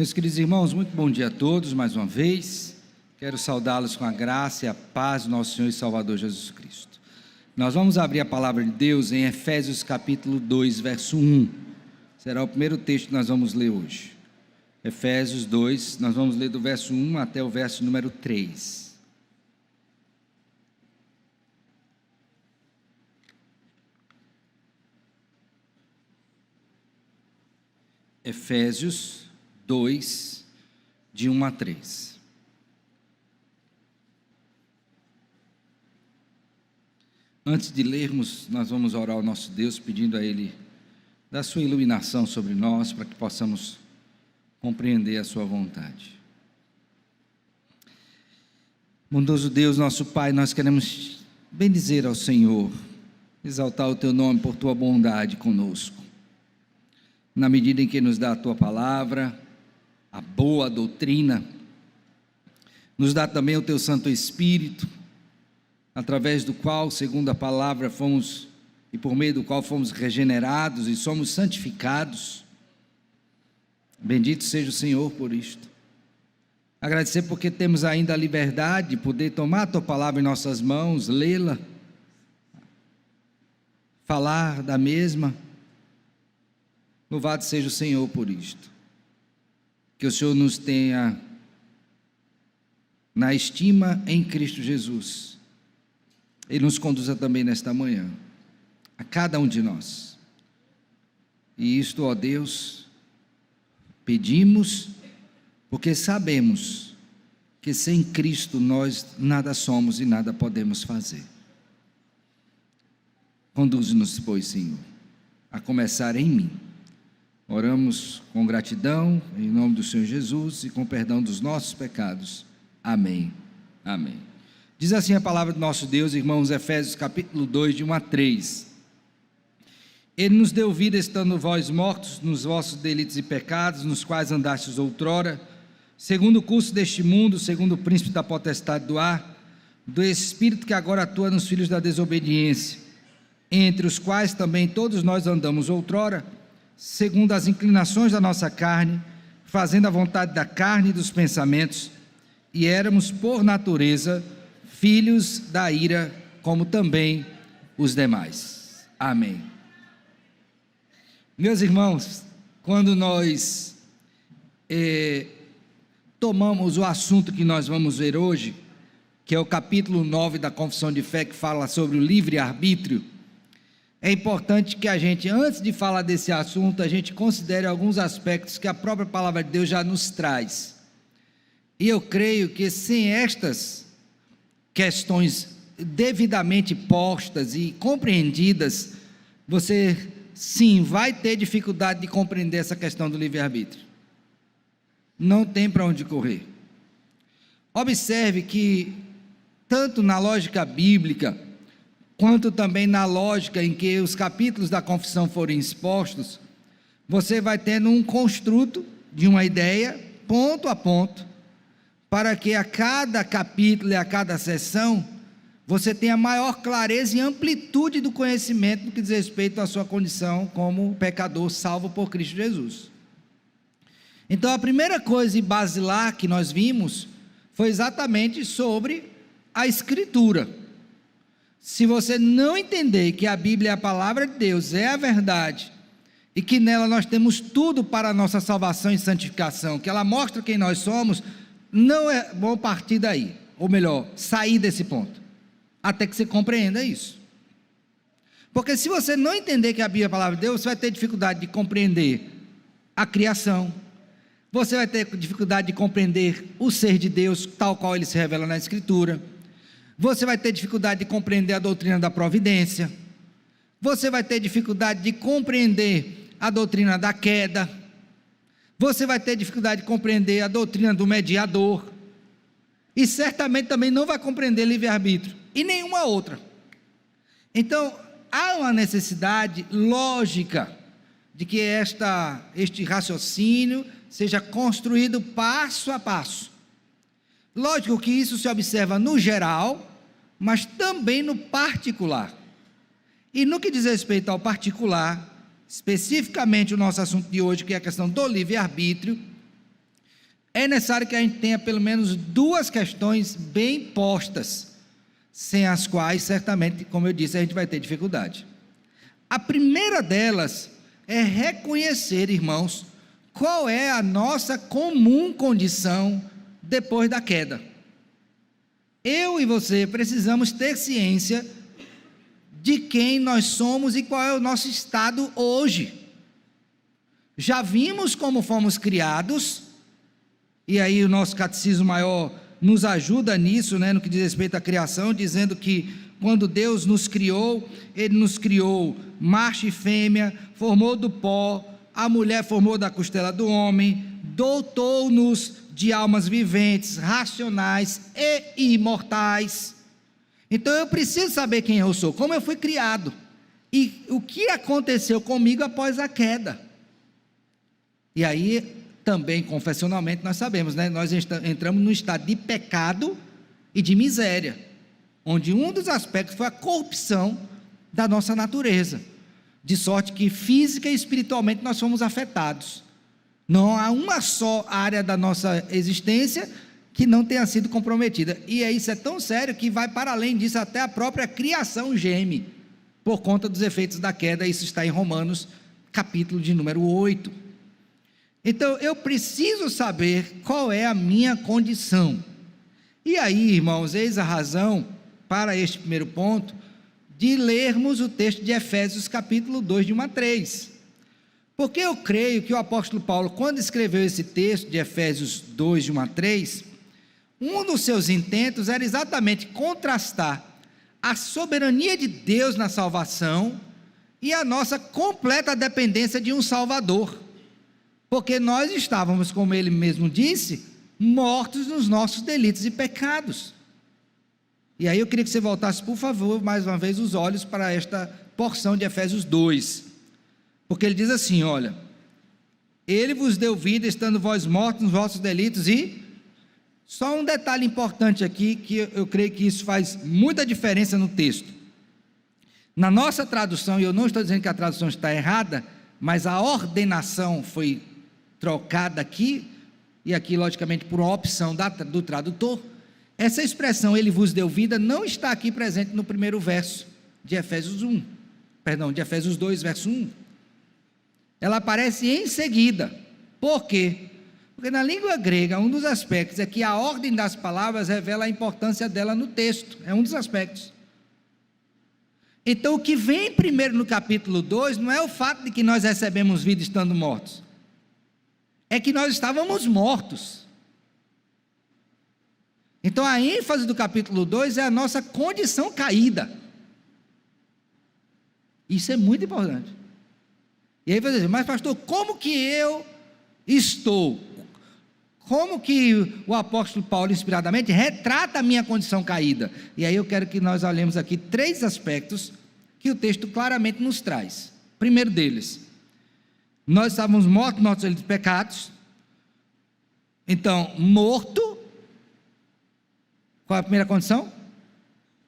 Meus queridos irmãos, muito bom dia a todos, mais uma vez. Quero saudá-los com a graça e a paz do nosso Senhor e Salvador Jesus Cristo. Nós vamos abrir a palavra de Deus em Efésios capítulo 2, verso 1. Será o primeiro texto que nós vamos ler hoje. Efésios 2, nós vamos ler do verso 1 até o verso número 3. Efésios 2, de 1 a 3. Antes de lermos, nós vamos orar ao nosso Deus, pedindo a Ele da sua iluminação sobre nós, para que possamos compreender a sua vontade. Bondoso Deus, nosso Pai, nós queremos bendizer ao Senhor, exaltar o Teu nome por Tua bondade conosco, na medida em que nos dá a Tua palavra, a boa doutrina, nos dá também o Teu Santo Espírito, através do qual, segundo a palavra, fomos, e por meio do qual fomos regenerados e somos santificados. Bendito seja o Senhor por isto. Agradecer porque temos ainda a liberdade de poder tomar a Tua palavra em nossas mãos, lê-la, falar da mesma. Louvado seja o Senhor por isto. Que o Senhor nos tenha na estima em Cristo Jesus. E nos conduza também nesta manhã, a cada um de nós. E isto, ó Deus, pedimos, porque sabemos que sem Cristo nós nada somos e nada podemos fazer. Conduze-nos, pois, Senhor, a começar em mim. Oramos com gratidão, em nome do Senhor Jesus, e com perdão dos nossos pecados. Amém. Amém. Diz assim a palavra do nosso Deus, irmãos, Efésios capítulo 2, de 1 a 3. Ele nos deu vida, estando vós mortos nos vossos delitos e pecados, nos quais andastes outrora, segundo o curso deste mundo, segundo o príncipe da potestade do ar, do espírito que agora atua nos filhos da desobediência, entre os quais também todos nós andamos outrora, segundo as inclinações da nossa carne, fazendo a vontade da carne e dos pensamentos, e éramos por natureza filhos da ira, como também os demais. Amém. Meus irmãos, quando nós tomamos o assunto que nós vamos ver hoje, que é o capítulo 9 da Confissão de Fé, que fala sobre o livre-arbítrio, é importante que a gente, antes de falar desse assunto, a gente considere alguns aspectos que a própria palavra de Deus já nos traz. E eu creio que sem estas questões devidamente postas e compreendidas, você sim vai ter dificuldade de compreender essa questão do livre-arbítrio. Não tem para onde correr. Observe que, tanto na lógica bíblica, quanto também na lógica em que os capítulos da confissão forem expostos, você vai tendo um construto de uma ideia, ponto a ponto, para que a cada capítulo e a cada sessão, você tenha maior clareza e amplitude do conhecimento no que diz respeito à sua condição como pecador salvo por Cristo Jesus. Então a primeira coisa basilar que nós vimos, foi exatamente sobre a Escritura. Se você não entender que a Bíblia é a palavra de Deus, é a verdade, e que nela nós temos tudo para a nossa salvação e santificação, que ela mostra quem nós somos, não é bom partir daí, ou melhor, sair desse ponto, até que você compreenda isso. Porque se você não entender que a Bíblia é a palavra de Deus, você vai ter dificuldade de compreender a criação, você vai ter dificuldade de compreender o ser de Deus, tal qual ele se revela na Escritura, você vai ter dificuldade de compreender a doutrina da providência, você vai ter dificuldade de compreender a doutrina da queda, você vai ter dificuldade de compreender a doutrina do mediador, e certamente também não vai compreender livre-arbítrio, e nenhuma outra. Então, há uma necessidade lógica, de que este raciocínio seja construído passo a passo. Lógico que isso se observa no geral, mas também no particular. E no que diz respeito ao particular, especificamente o nosso assunto de hoje, que é a questão do livre-arbítrio, é necessário que a gente tenha pelo menos duas questões bem postas, sem as quais, certamente, como eu disse, a gente vai ter dificuldade. A primeira delas é reconhecer, irmãos, qual é a nossa comum condição depois da queda. Eu e você precisamos ter ciência de quem nós somos e qual é o nosso estado hoje. Já vimos como fomos criados, e aí o nosso catecismo maior nos ajuda nisso, no que diz respeito à criação, dizendo que quando Deus nos criou, Ele nos criou macho e fêmea, formou do pó, a mulher formou da costela do homem, dotou-nos de almas viventes, racionais e imortais. Então eu preciso saber quem eu sou, como eu fui criado, e o que aconteceu comigo após a queda. E aí, também confessionalmente, nós sabemos, nós entramos num estado de pecado e de miséria, onde um dos aspectos foi a corrupção da nossa natureza, de sorte que física e espiritualmente nós fomos afetados. Não há uma só área da nossa existência que não tenha sido comprometida, e isso é tão sério que vai para além disso, até a própria criação geme, por conta dos efeitos da queda. Isso está em Romanos, capítulo de número 8. Então eu preciso saber qual é a minha condição, e aí, irmãos, eis a razão para este primeiro ponto, de lermos o texto de Efésios capítulo 2, de 1 a 3, porque eu creio que o apóstolo Paulo, quando escreveu esse texto de Efésios 2, de 1 a 3, um dos seus intentos era exatamente contrastar a soberania de Deus na salvação e a nossa completa dependência de um Salvador, porque nós estávamos, como ele mesmo disse, mortos nos nossos delitos e pecados. E aí eu queria que você voltasse, por favor, mais uma vez os olhos para esta porção de Efésios 2, porque ele diz assim, olha, ele vos deu vida, estando vós mortos nos vossos delitos e... Só um detalhe importante aqui, que eu creio que isso faz muita diferença no texto. Na nossa tradução, e eu não estou dizendo que a tradução está errada, mas a ordenação foi trocada aqui, e aqui logicamente por uma opção do tradutor. Essa expressão, ele vos deu vida, não está aqui presente no primeiro verso de Efésios 2, verso 1. Ela aparece em seguida. Por quê? Porque na língua grega, um dos aspectos é que a ordem das palavras revela a importância dela no texto, é um dos aspectos. Então o que vem primeiro no capítulo 2, não é o fato de que nós recebemos vida estando mortos, é que nós estávamos mortos. Então a ênfase do capítulo 2 é a nossa condição caída. Isso é muito importante. E aí você diz, mas pastor, como que eu estou? Como que o apóstolo Paulo, inspiradamente, retrata a minha condição caída? E aí eu quero que nós olhemos aqui três aspectos que o texto claramente nos traz. Primeiro deles, nós estávamos mortos nos nossos pecados. Então, morto, qual é a primeira condição?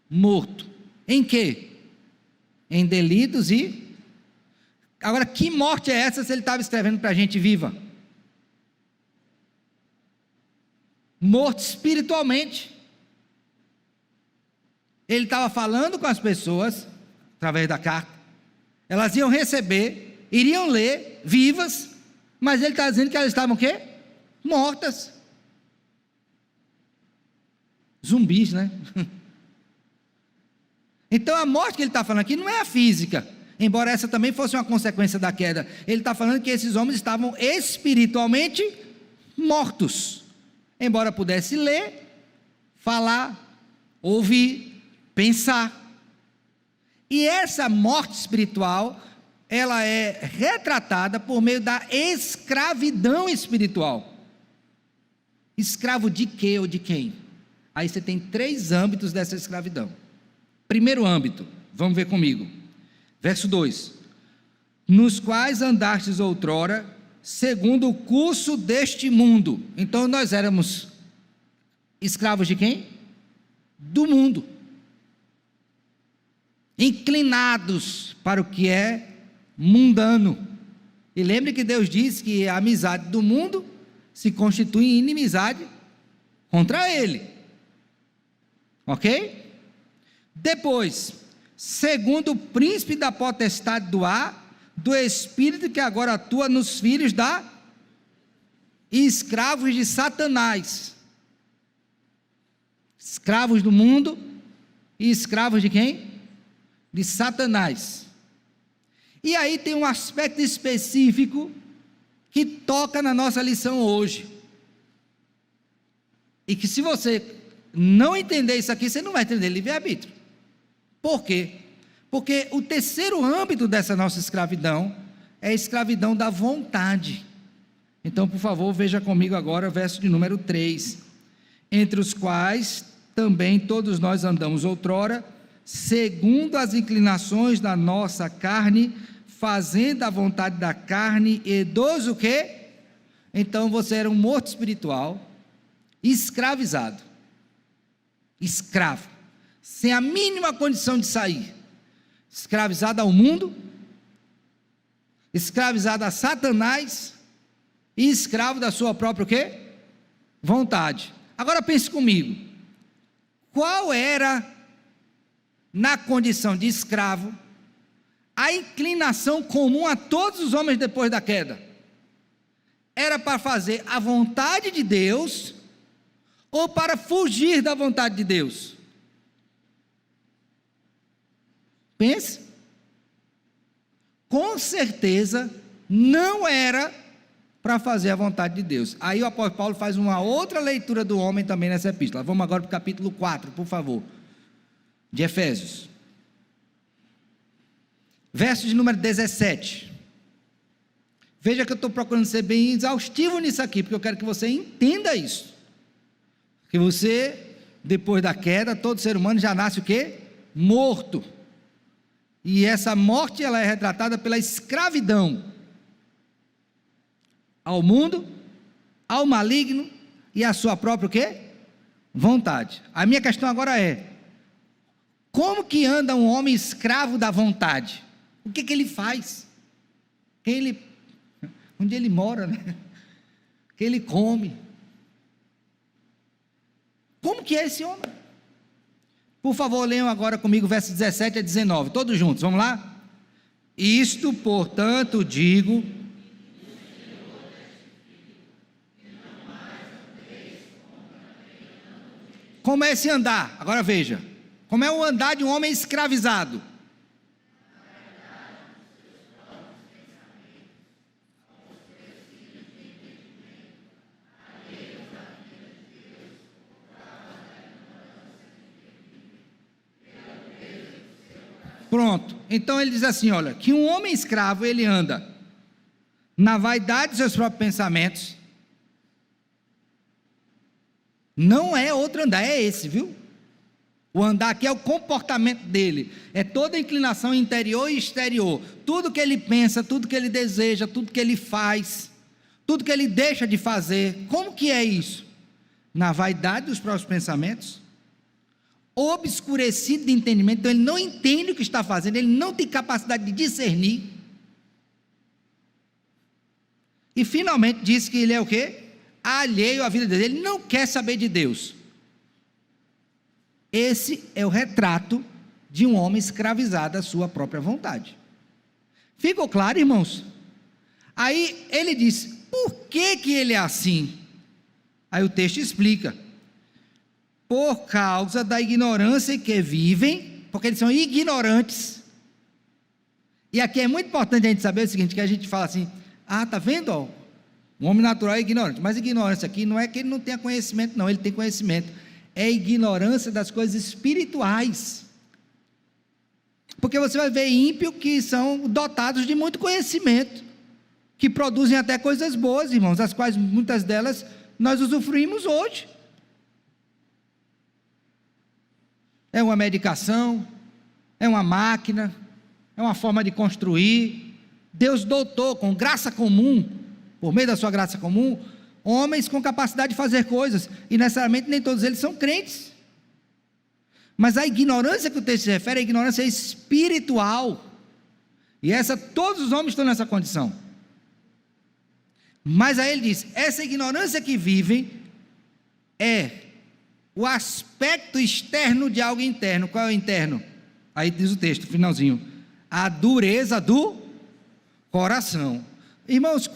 Morto. Em quê? Em delitos e... Agora, que morte é essa se ele estava escrevendo para a gente viva? Morto espiritualmente. Ele estava falando com as pessoas, através da carta, elas iam receber, iriam ler, vivas, mas ele está dizendo que elas estavam o quê? Mortas. Zumbis, né? Então a morte que ele está falando aqui não é a física, embora essa também fosse uma consequência da queda. Ele está falando que esses homens estavam espiritualmente mortos, embora pudesse ler, falar, ouvir, pensar. E essa morte espiritual, ela é retratada por meio da escravidão espiritual. Escravo de quê ou de quem? Aí você tem três âmbitos dessa escravidão. Primeiro âmbito, vamos ver comigo, verso 2: nos quais andastes outrora, segundo o curso deste mundo. Então nós éramos escravos de quem? Do mundo, inclinados para o que é mundano. E lembre que Deus diz que a amizade do mundo se constitui em inimizade contra ele. Ok? Depois, segundo o príncipe da potestade do ar, do espírito que agora atua nos filhos da escravos de Satanás. Escravos do mundo e escravos de quem? De Satanás. E aí tem um aspecto específico que toca na nossa lição hoje. E que se você não entender isso aqui, você não vai entender livre-arbítrio. Por quê? Porque o terceiro âmbito dessa nossa escravidão é a escravidão da vontade. Então, por favor, veja comigo agora o verso de número 3. Entre os quais também todos nós andamos outrora, segundo as inclinações da nossa carne, fazendo a vontade da carne e dos o quê? Então você era um morto espiritual, escravizado, escravo, sem a mínima condição de sair, escravizado ao mundo, escravizado a Satanás e escravo da sua própria o quê? Vontade. Agora pense comigo, qual era, na condição de escravo, a inclinação comum a todos os homens depois da queda? Era para fazer a vontade de Deus ou para fugir da vontade de Deus? Pense. Com certeza não era para fazer a vontade de Deus. Aí o apóstolo Paulo faz uma outra leitura do homem também nessa epístola. Vamos agora para o capítulo 4, por favor, de Efésios. Verso de número 17. Veja que eu estou procurando ser bem exaustivo nisso aqui, porque eu quero que você entenda isso. Que você, depois da queda, todo ser humano já nasce o quê? Morto. E essa morte, ela é retratada pela escravidão ao mundo, ao maligno e à sua própria o quê? Vontade. A minha questão agora é: como que anda um homem escravo da vontade? O que ele faz? Onde ele mora, né? O que ele come? Como que é esse homem? Por favor, leiam agora comigo versos 17 a 19, todos juntos, vamos lá? Isto, portanto, digo... Como é esse andar? Agora veja, como é o andar de um homem escravizado? Pronto, então ele diz assim, olha, que um homem escravo, ele anda na vaidade dos seus próprios pensamentos. Não é outro andar, é esse, viu? O andar aqui é o comportamento dele, é toda a inclinação interior e exterior, tudo que ele pensa, tudo que ele deseja, tudo que ele faz, tudo que ele deixa de fazer. Como que é isso? Na vaidade dos próprios pensamentos, obscurecido de entendimento. Então ele não entende o que está fazendo, ele não tem capacidade de discernir. E finalmente diz que ele é o quê? Alheio à vida de Deus, ele não quer saber de Deus. Esse é o retrato de um homem escravizado à sua própria vontade. Ficou claro, irmãos? Aí ele diz, por que que ele é assim? Aí o texto explica, por causa da ignorância que vivem, porque eles são ignorantes. E aqui é muito importante a gente saber o seguinte, que a gente fala assim, tá vendo, ó, o homem natural é ignorante, mas ignorância aqui não é que ele não tenha conhecimento, não, ele tem conhecimento, é ignorância das coisas espirituais, porque você vai ver ímpios que são dotados de muito conhecimento, que produzem até coisas boas, irmãos, as quais muitas delas nós usufruímos hoje. É uma medicação, é uma máquina, é uma forma de construir. Deus dotou com graça comum, por meio da sua graça comum, homens com capacidade de fazer coisas, e necessariamente nem todos eles são crentes. Mas a ignorância que o texto se refere é a ignorância espiritual, e todos os homens estão nessa condição. Mas aí ele diz: essa ignorância que vivem é o aspecto externo de algo interno. Qual é o interno? Aí diz o texto, finalzinho: a dureza do coração. Irmãos,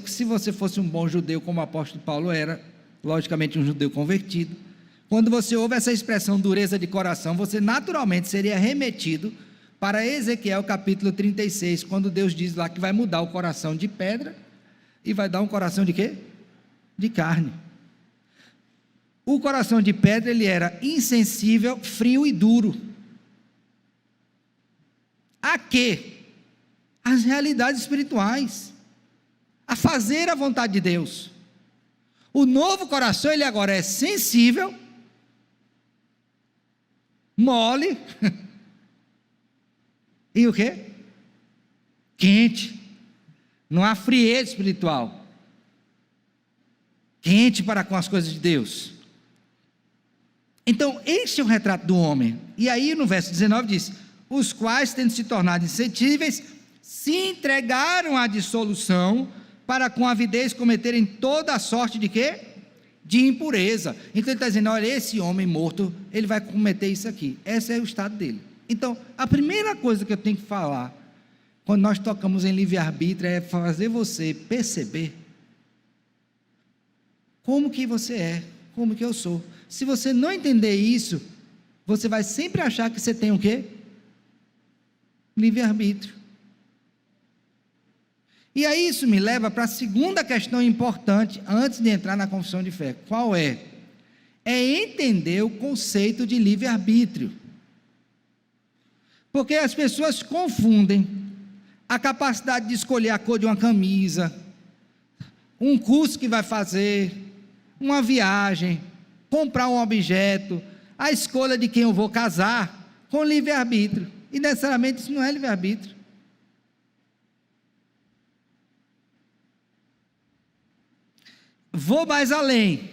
se você fosse um bom judeu, como o apóstolo Paulo era, logicamente um judeu convertido, quando você ouve essa expressão dureza de coração, você naturalmente seria remetido para Ezequiel capítulo 36, quando Deus diz lá que vai mudar o coração de pedra e vai dar um coração de quê? De carne. O coração de pedra, ele era insensível, frio e duro. A quê? As realidades espirituais, a fazer a vontade de Deus. O novo coração, ele agora é sensível, mole, e o quê? Quente. Não há frieza espiritual, quente para com as coisas de Deus. Então, este é o retrato do homem. E aí no verso 19 diz: os quais, tendo se tornado insensíveis, se entregaram à dissolução, para com avidez cometerem toda a sorte de quê? De impureza. Então ele está dizendo: olha, esse homem morto, ele vai cometer isso aqui. Esse é o estado dele. Então, a primeira coisa que eu tenho que falar, quando nós tocamos em livre-arbítrio, é fazer você perceber como que você é, como que eu sou. Se você não entender isso, você vai sempre achar que você tem o quê? Livre-arbítrio. E aí isso me leva para a segunda questão importante, antes de entrar na confissão de fé. Qual é? É entender o conceito de livre-arbítrio. Porque as pessoas confundem a capacidade de escolher a cor de uma camisa, um curso que vai fazer, uma viagem, comprar um objeto, a escolha de quem eu vou casar, com livre-arbítrio. E necessariamente isso não é livre-arbítrio. Vou mais além.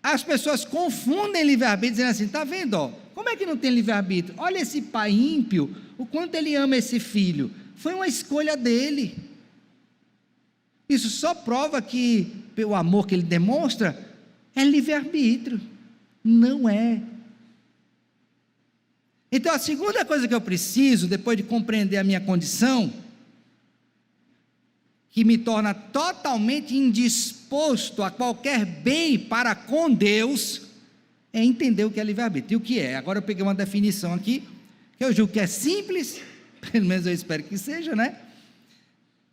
As pessoas confundem livre-arbítrio, dizendo assim: está vendo, ó, como é que não tem livre-arbítrio? Olha esse pai ímpio, o quanto ele ama esse filho. Foi uma escolha dele. Isso só prova que o amor que ele demonstra é livre-arbítrio. Não é. Então a segunda coisa que eu preciso, depois de compreender a minha condição, que me torna totalmente indisposto a qualquer bem para com Deus, é entender o que é livre-arbítrio. E o que é? Agora eu peguei uma definição aqui, que eu julgo que é simples, pelo menos eu espero que seja, né?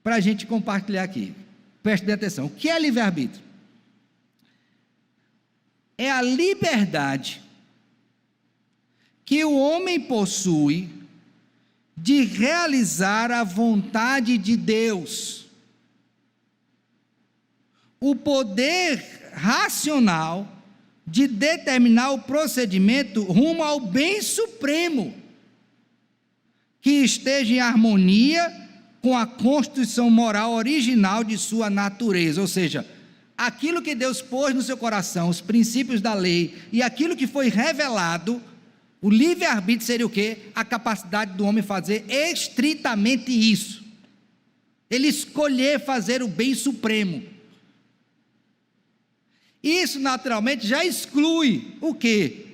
Para a gente compartilhar aqui. Preste bem atenção. O que é livre-arbítrio? É a liberdade que o homem possui de realizar a vontade de Deus. O poder racional de determinar o procedimento rumo ao bem supremo, que esteja em harmonia com a constituição moral original de sua natureza. Ou seja, aquilo que Deus pôs no seu coração, os princípios da lei, e aquilo que foi revelado, o livre-arbítrio seria o quê? A capacidade do homem fazer estritamente isso. Ele escolher fazer o bem supremo. Isso naturalmente já exclui o quê?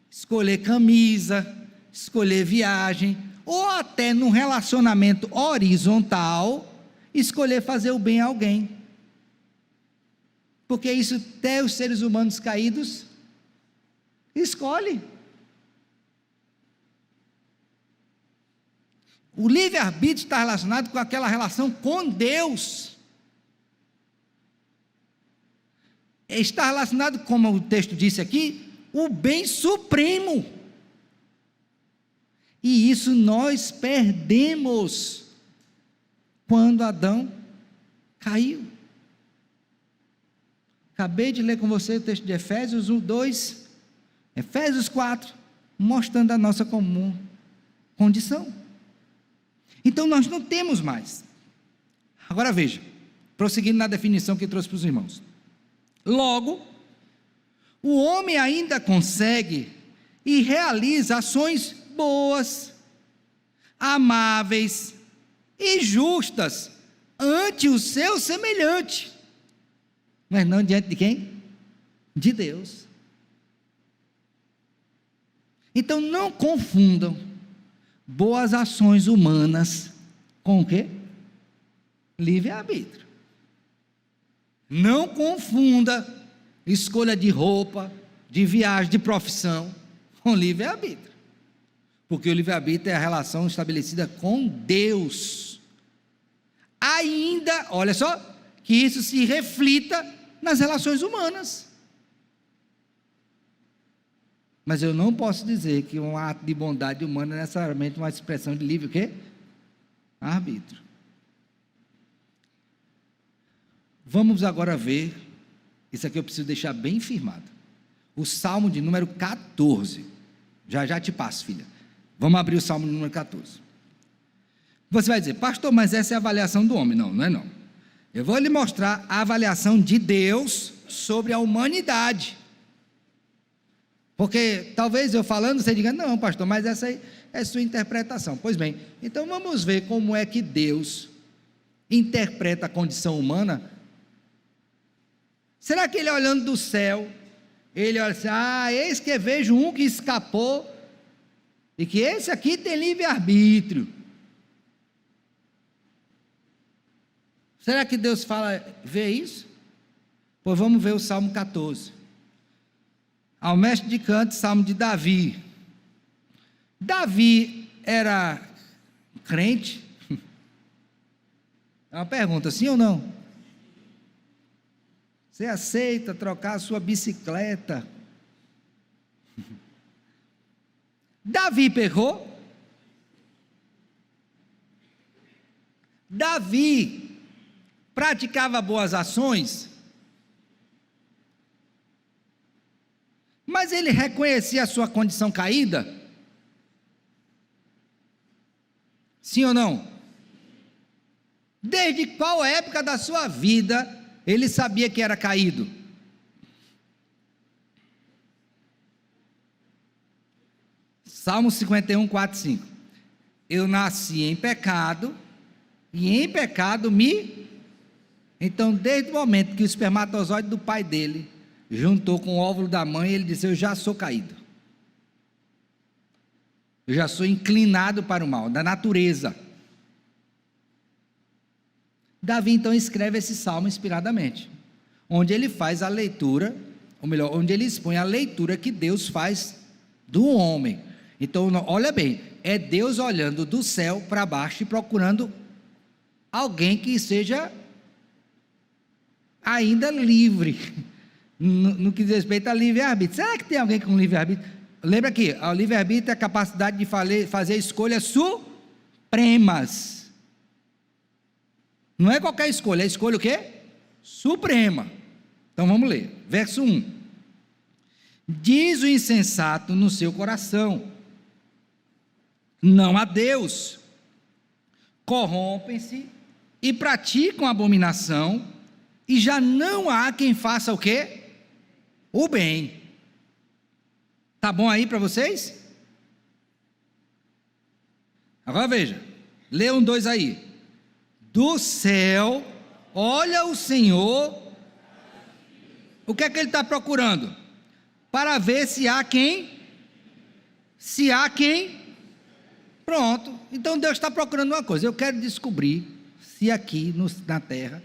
Escolher camisa, escolher viagem, ou até num relacionamento horizontal, escolher fazer o bem a alguém. Porque isso até os seres humanos caídos escolhem. O livre-arbítrio está relacionado com aquela relação com Deus. Está relacionado, como o texto disse aqui, o bem supremo. E isso nós perdemos quando Adão caiu. Acabei de ler com você o texto de Efésios 2, Efésios 4, mostrando a nossa comum condição. Então nós não temos mais. Agora veja, prosseguindo na definição que trouxe para os irmãos. Logo, o homem ainda consegue e realiza ações boas, amáveis e justas ante o seu semelhante. Mas não diante de quem? De Deus. Então não confundam boas ações humanas com o quê? Livre-arbítrio. Não confunda escolha de roupa, de viagem, de profissão com livre-arbítrio. Porque o livre-arbítrio é a relação estabelecida com Deus. Ainda, olha só, que isso se reflita nas relações humanas. Mas eu não posso dizer que um ato de bondade humana é necessariamente uma expressão de livre o quê? Arbítrio. Vamos agora ver, isso aqui eu preciso deixar bem firmado. O Salmo de número 14. Já te passo, filha. Vamos abrir o Salmo de número 14. Você vai dizer, pastor, mas essa é a avaliação do homem. Não, não é não. Eu vou lhe mostrar a avaliação de Deus sobre a humanidade. Porque talvez eu falando, você diga, não, pastor, mas essa aí é sua interpretação. Pois bem, então vamos ver como é que Deus interpreta a condição humana. Será que ele olhando do céu, ele olha assim, eis que vejo um que escapou, e que esse aqui tem livre-arbítrio. Será que Deus vê isso? Pois vamos ver o Salmo 14. Ao mestre de canto, Salmo de Davi. Davi era crente? É uma pergunta, sim ou não? Você aceita trocar a sua bicicleta? Davi pecou? Davi praticava boas ações? Mas ele reconhecia a sua condição caída? Sim ou não? Desde qual época da sua vida ele sabia que era caído? Salmo 51, 4, 5. Eu nasci em pecado, e em pecado me... Então, desde o momento que o espermatozoide do pai dele juntou com o óvulo da mãe, ele disse, eu já sou caído. Eu já sou inclinado para o mal, da natureza. Davi então escreve esse salmo inspiradamente, onde ele faz a leitura, ou melhor, onde ele expõe a leitura que Deus faz do homem. Então, olha bem, é Deus olhando do céu para baixo e procurando alguém que seja ainda livre, no que diz respeito a livre-arbítrio. Será que tem alguém com livre-arbítrio? Lembra aqui, o livre-arbítrio é a capacidade de fazer escolhas supremas. Não é qualquer escolha, é escolha o quê? Suprema. Então vamos ler, verso 1. Diz o insensato no seu coração, não há Deus. Corrompem-se e praticam abominação, e já não há quem faça o quê? O bem. Tá bom aí para vocês? Agora veja, lê 2 aí. Do céu, olha o Senhor, o que é que ele está procurando? Para ver se há quem? Pronto, então Deus está procurando uma coisa, eu quero descobrir se aqui na terra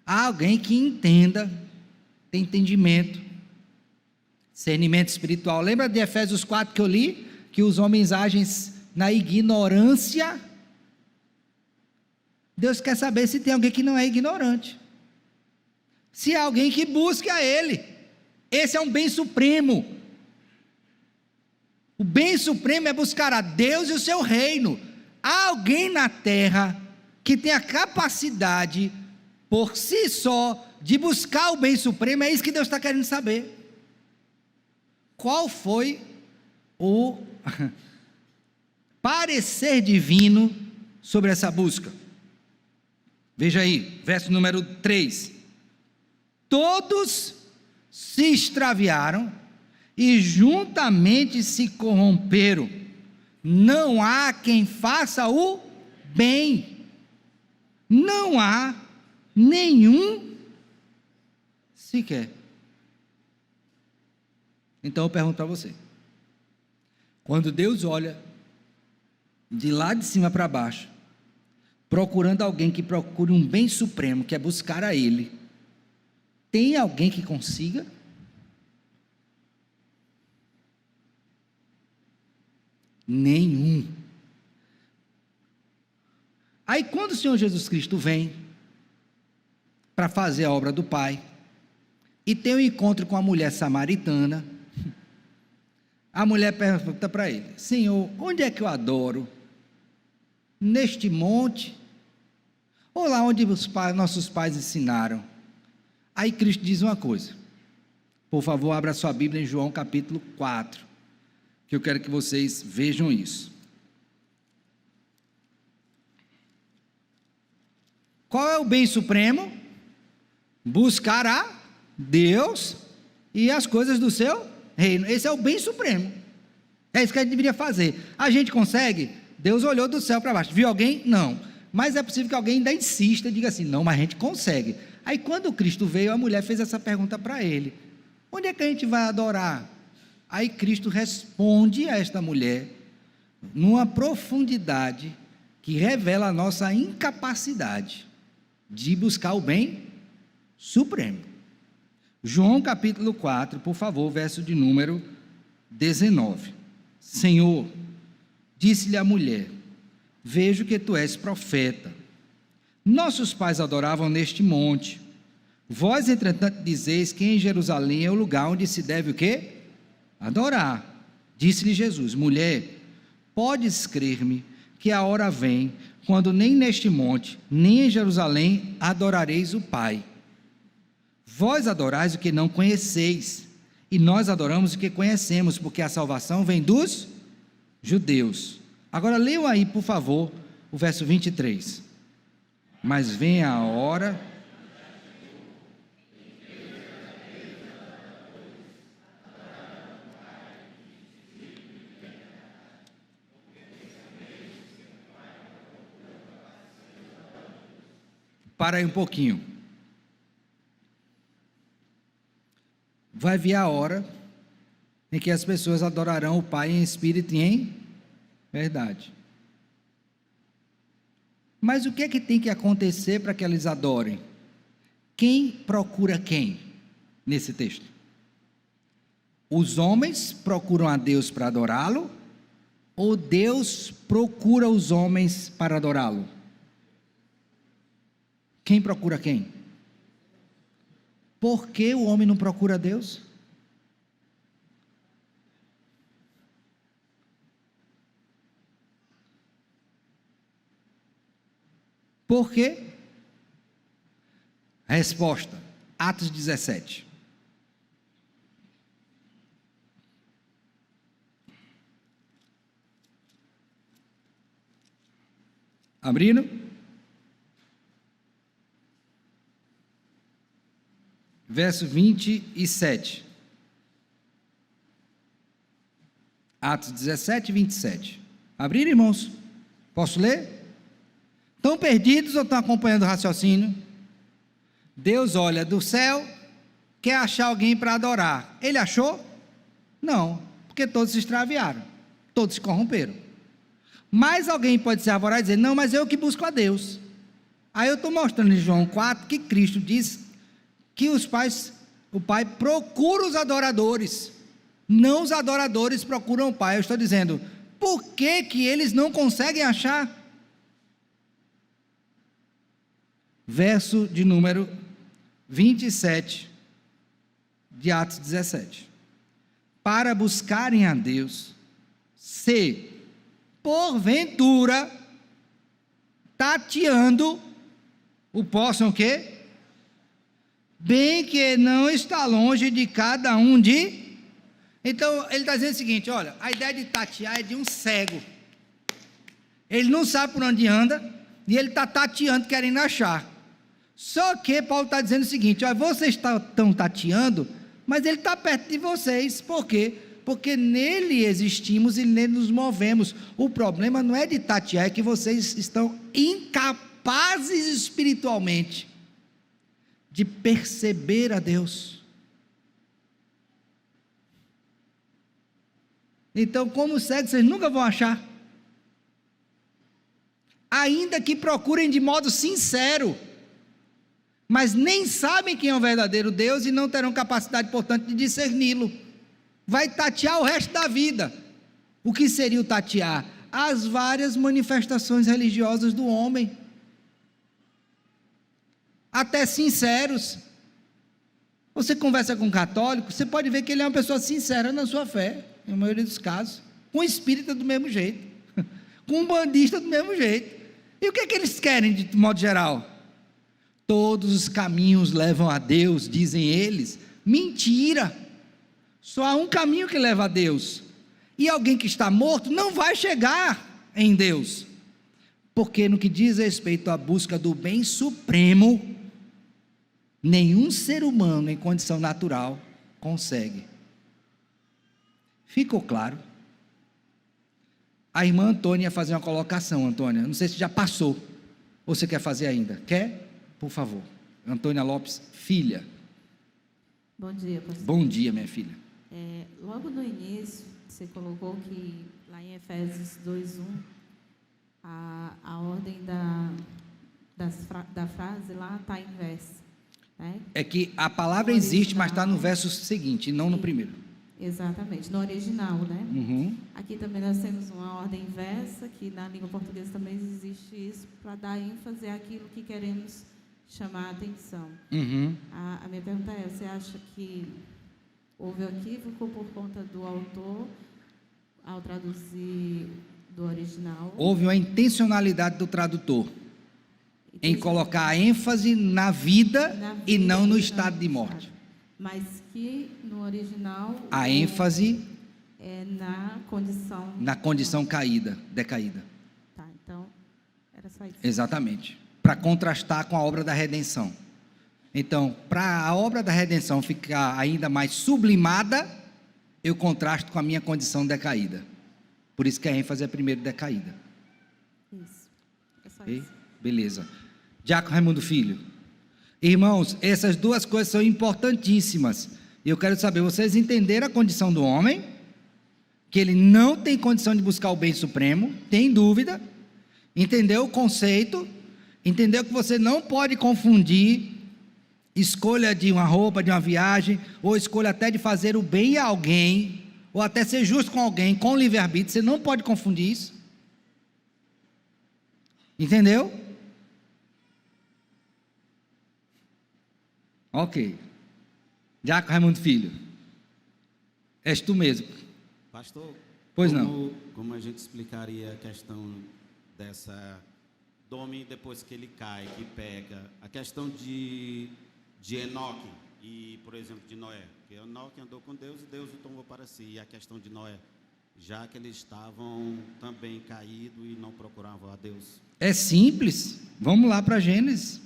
há alguém que entenda, tem entendimento, discernimento espiritual. Lembra de Efésios 4 que eu li? Que os homens agem na ignorância. Deus quer saber se tem alguém que não é ignorante, se há alguém que busque a Ele. Esse é um bem supremo. O bem supremo é buscar a Deus e o seu reino. Há alguém na terra que tem a capacidade, por si só, de buscar o bem supremo. É isso que Deus está querendo saber. Qual foi o parecer divino sobre essa busca? Veja aí, verso número 3. Todos se extraviaram e juntamente se corromperam. Não há quem faça o bem. Não há nenhum Se quer. Então eu pergunto para você: quando Deus olha de lá de cima para baixo, procurando alguém que procure um bem supremo, que é buscar a Ele, tem alguém que consiga? Nenhum. Aí quando o Senhor Jesus Cristo vem para fazer a obra do Pai, e tem um encontro com a mulher samaritana, a mulher pergunta para ele: Senhor, onde é que eu adoro? Neste monte? Ou lá onde nossos pais ensinaram? Aí Cristo diz uma coisa. Por favor, abra sua Bíblia em João capítulo 4, que eu quero que vocês vejam isso. Qual é o bem supremo? Buscar a Deus e as coisas do seu reino. Esse é o bem supremo. É isso que a gente deveria fazer. A gente consegue? Deus olhou do céu para baixo. Viu alguém? Não. Mas é possível que alguém ainda insista e diga assim: não, mas a gente consegue. Aí quando Cristo veio, a mulher fez essa pergunta para ele: onde é que a gente vai adorar? Aí Cristo responde a esta mulher numa profundidade que revela a nossa incapacidade de buscar o bem supremo. João capítulo 4, por favor, verso de número 19. Senhor, disse-lhe a mulher: vejo que tu és profeta. Nossos pais adoravam neste monte. Vós, entretanto, dizeis que em Jerusalém é o lugar onde se deve o quê? Adorar. Disse-lhe Jesus: mulher, podes crer-me que a hora vem, quando nem neste monte, nem em Jerusalém adorareis o Pai. Vós adorais o que não conheceis, e nós adoramos o que conhecemos, porque a salvação vem dos judeus. Agora leiam aí, por favor, o verso 23. Mas vem a hora... Para aí um pouquinho. Vai vir a hora em que as pessoas adorarão o Pai em espírito e em verdade. Mas o que é que tem que acontecer para que eles adorem? Quem procura quem nesse texto? Os homens procuram a Deus para adorá-lo, ou Deus procura os homens para adorá-lo? Quem procura quem? Por que o homem não procura Deus? Por quê? Resposta: Atos 17. Abrindo? Verso 27. Atos 17, 27. Abriram, irmãos? Posso ler? Estão perdidos ou estão acompanhando o raciocínio? Deus olha do céu, quer achar alguém para adorar. Ele achou? Não, porque todos se extraviaram, todos se corromperam. Mas alguém pode se arvorar e dizer: não, mas eu que busco a Deus. Aí eu estou mostrando em João 4 que Cristo diz que o Pai procura os adoradores, não os adoradores procuram o Pai. Eu estou dizendo, por que que eles não conseguem achar? Verso de número 27 de Atos 17. Para buscarem a Deus, se porventura tateando o possam o quê? Bem que não está longe de cada um de... Então ele está dizendo o seguinte: olha, a ideia de tatear é de um cego. Ele não sabe por onde anda e ele está tateando, querendo achar. Só que Paulo está dizendo o seguinte: olha, vocês estão tateando, mas ele está perto de vocês. Por quê? Porque nele existimos e nele nos movemos. O problema não é de tatear, é que vocês estão incapazes espiritualmente de perceber a Deus. Então, como cegos, vocês nunca vão achar. Ainda que procurem de modo sincero, mas nem sabem quem é o verdadeiro Deus e não terão capacidade, portanto, de discerni-lo. Vai tatear o resto da vida. O que seria o tatear? As várias manifestações religiosas do homem, até sinceros. Você conversa com um católico, você pode ver que ele é uma pessoa sincera na sua fé, na maioria dos casos, com espírita do mesmo jeito, com um bandista do mesmo jeito. E o que é que eles querem de modo geral? Todos os caminhos levam a Deus, dizem eles. Mentira! Só há um caminho que leva a Deus, e alguém que está morto não vai chegar em Deus, porque no que diz respeito à busca do bem supremo, nenhum ser humano em condição natural consegue. Ficou claro? A irmã Antônia ia fazer uma colocação. Antônia, não sei se já passou, ou você quer fazer ainda? Quer? Por favor. Antônia Lopes, filha. Bom dia, pastor. Bom dia, minha filha. Logo no início, você colocou que lá em Efésios 2:1, a ordem da frase lá está inversa, né? É que a palavra existe, mas está no verso seguinte, e não no primeiro. Exatamente, no original, né? Uhum. Aqui também nós temos uma ordem inversa, que na língua portuguesa também existe isso, para dar ênfase àquilo que queremos chamar a atenção. Uhum. A minha pergunta é, você acha que houve equívoco por conta do autor ao traduzir do original? Houve uma intencionalidade do tradutor em colocar a ênfase na vida e não no estado de morte. Mas que no original a ênfase é na condição caída, decaída. Tá, então era só isso. Exatamente. Para contrastar com a obra da redenção. Então, para a obra da redenção ficar ainda mais sublimada, eu contrasto com a minha condição decaída. Por isso que a ênfase é primeiro decaída. Isso. É só Okay? isso. Beleza. Diácono Raimundo Filho. Irmãos, essas duas coisas são importantíssimas. Eu quero saber, vocês entenderam a condição do homem? Que ele não tem condição de buscar o bem supremo? Tem dúvida? Entendeu o conceito? Entendeu que você não pode confundir escolha de uma roupa, de uma viagem, ou escolha até de fazer o bem a alguém, ou até ser justo com alguém, com livre-arbítrio? Você não pode confundir isso. Entendeu? Ok. Diácono Raimundo Filho. És tu mesmo. Pastor, Pois não. Como a gente explicaria a questão do homem depois que ele cai, que peca, a questão de Enoque e, por exemplo, de Noé? Porque Enoque andou com Deus e Deus o tomou para si. E a questão de Noé, já que eles estavam também caídos e não procuravam a Deus. É simples. Vamos lá para Gênesis.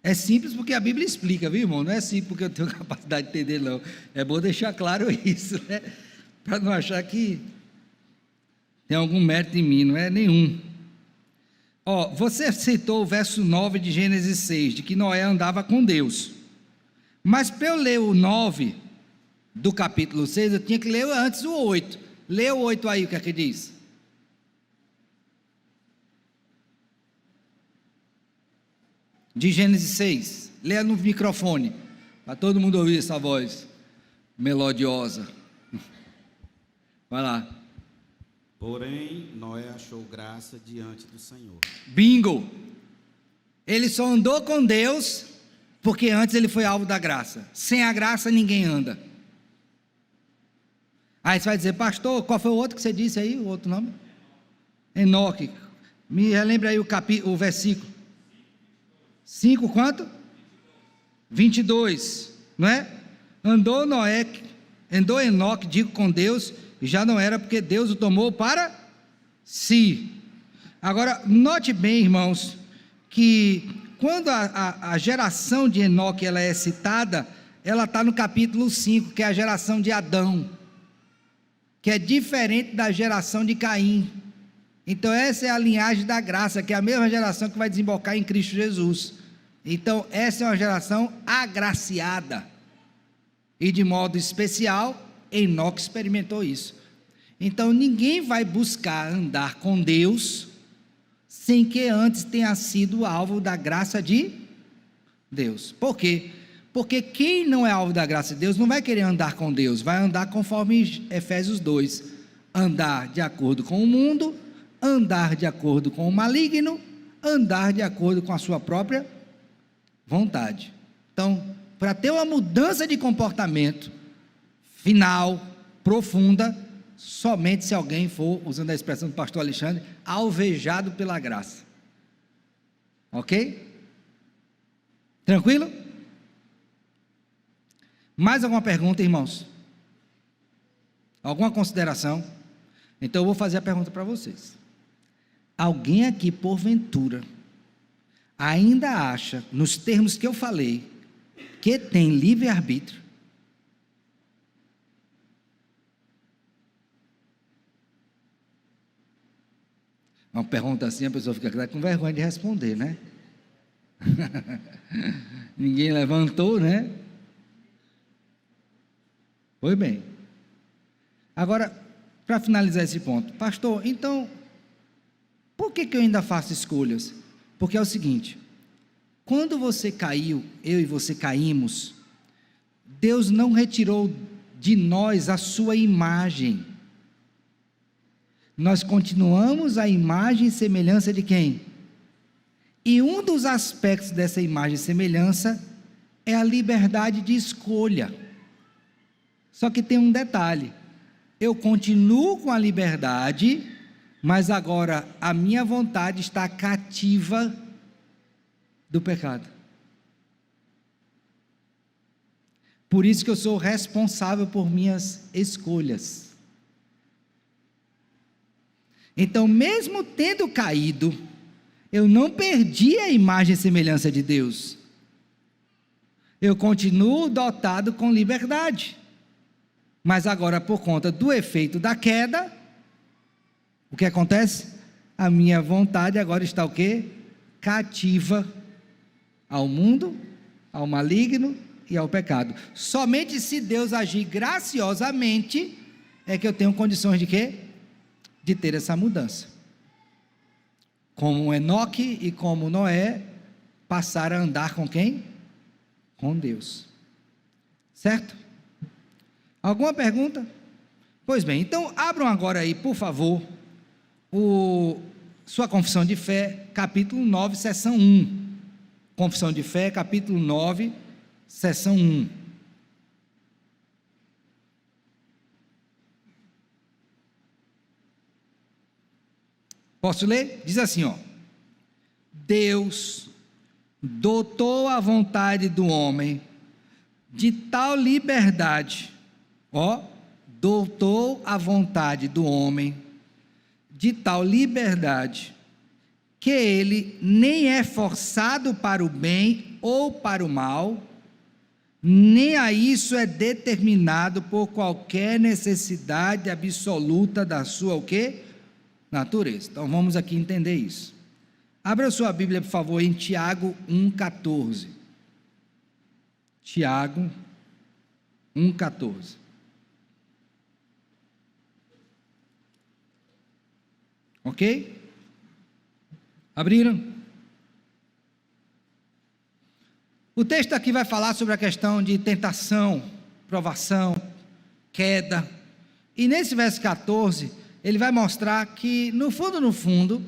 É simples porque a Bíblia explica, viu, irmão? Não é simples porque eu tenho capacidade de entender, não. É bom deixar claro isso, né? Para não achar que tem algum mérito em mim, não é nenhum. Você citou o verso 9 de Gênesis 6, de que Noé andava com Deus. Mas para eu ler o 9 do capítulo 6, eu tinha que ler antes o 8. Lê o 8 aí, o que é que diz? De Gênesis 6. Leia no microfone, para todo mundo ouvir essa voz melodiosa. Vai lá. Porém, Noé achou graça diante do Senhor. Bingo! Ele só andou com Deus porque antes ele foi alvo da graça. Sem a graça ninguém anda. Aí você vai dizer, pastor, qual foi o outro que você disse aí, o outro nome? Enoque. Me relembra aí o versículo. 5 quanto? 22, não é? Andou Enoque, digo, com Deus, e já não era porque Deus o tomou para si. Agora, note bem, irmãos, que quando a geração de Enoque ela é citada, ela está no capítulo 5, que é a geração de Adão, que é diferente da geração de Caim. Então essa é a linhagem da graça, que é a mesma geração que vai desembocar em Cristo Jesus. Então, essa é uma geração agraciada. E de modo especial, Enoque experimentou isso. Então, ninguém vai buscar andar com Deus sem que antes tenha sido alvo da graça de Deus. Por quê? Porque quem não é alvo da graça de Deus não vai querer andar com Deus, vai andar conforme Efésios 2, andar de acordo com o mundo, andar de acordo com o maligno, andar de acordo com a sua própria vontade. Então, para ter uma mudança de comportamento final, profunda, somente se alguém for, usando a expressão do pastor Alexandre, alvejado pela graça. Ok? Tranquilo? Mais alguma pergunta, irmãos? Alguma consideração? Então eu vou fazer a pergunta para vocês. Alguém aqui, porventura, ainda acha, nos termos que eu falei, que tem livre-arbítrio? Uma pergunta assim, a pessoa fica com vergonha de responder, né? Ninguém levantou, né? Foi bem. Agora, para finalizar esse ponto, pastor, então, por que eu ainda faço escolhas? Porque é o seguinte, quando você caiu, eu e você caímos, Deus não retirou de nós a sua imagem. Nós continuamos a imagem e semelhança de quem? E um dos aspectos dessa imagem e semelhança é a liberdade de escolha. Só que tem um detalhe, eu continuo com a liberdade, mas agora a minha vontade está cativa do pecado. Por isso que eu sou responsável por minhas escolhas. Então, mesmo tendo caído, eu não perdi a imagem e semelhança de Deus. Eu continuo dotado com liberdade. Mas agora, por conta do efeito da queda, o que acontece? A minha vontade agora está o quê? Cativa ao mundo, ao maligno e ao pecado. Somente se Deus agir graciosamente, é que eu tenho condições de quê? De ter essa mudança. Como Enoque e como Noé, passaram a andar com quem? Com Deus. Certo? Alguma pergunta? Pois bem, então abram agora aí, por favor, sua confissão de fé, capítulo 9, seção 1. Confissão de fé, capítulo 9, seção 1. Posso ler? Diz assim, ó: Deus dotou a vontade do homem de tal liberdade, dotou a vontade do homem de tal liberdade, que ele nem é forçado para o bem ou para o mal, nem a isso é determinado por qualquer necessidade absoluta da sua o quê? Natureza. Então vamos aqui entender isso. Abra sua Bíblia, por favor, em Tiago 1,14. Tiago 1,14. Ok? Abriram? O texto aqui vai falar sobre a questão de tentação, provação, queda. E nesse verso 14, ele vai mostrar que, no fundo,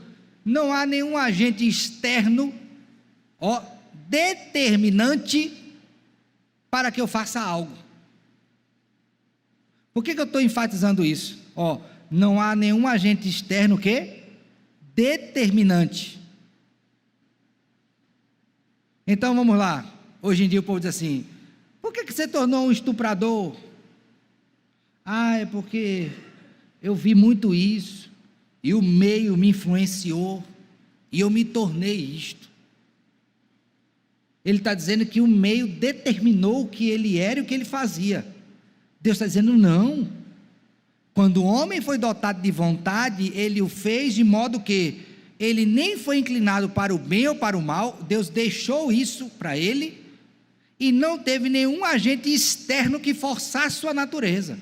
não há nenhum agente externo, determinante para que eu faça algo. Por que eu estou enfatizando isso? Não há nenhum agente externo que determinante. Então vamos lá. Hoje em dia o povo diz assim: por que você tornou um estuprador? É porque eu vi muito isso, e o meio me influenciou, e eu me tornei isto. Ele está dizendo que o meio determinou o que ele era e o que ele fazia. Deus está dizendo não. Quando o homem foi dotado de vontade, ele o fez de modo que ele nem foi inclinado para o bem ou para o mal, Deus deixou isso para ele, e não teve nenhum agente externo que forçasse sua natureza.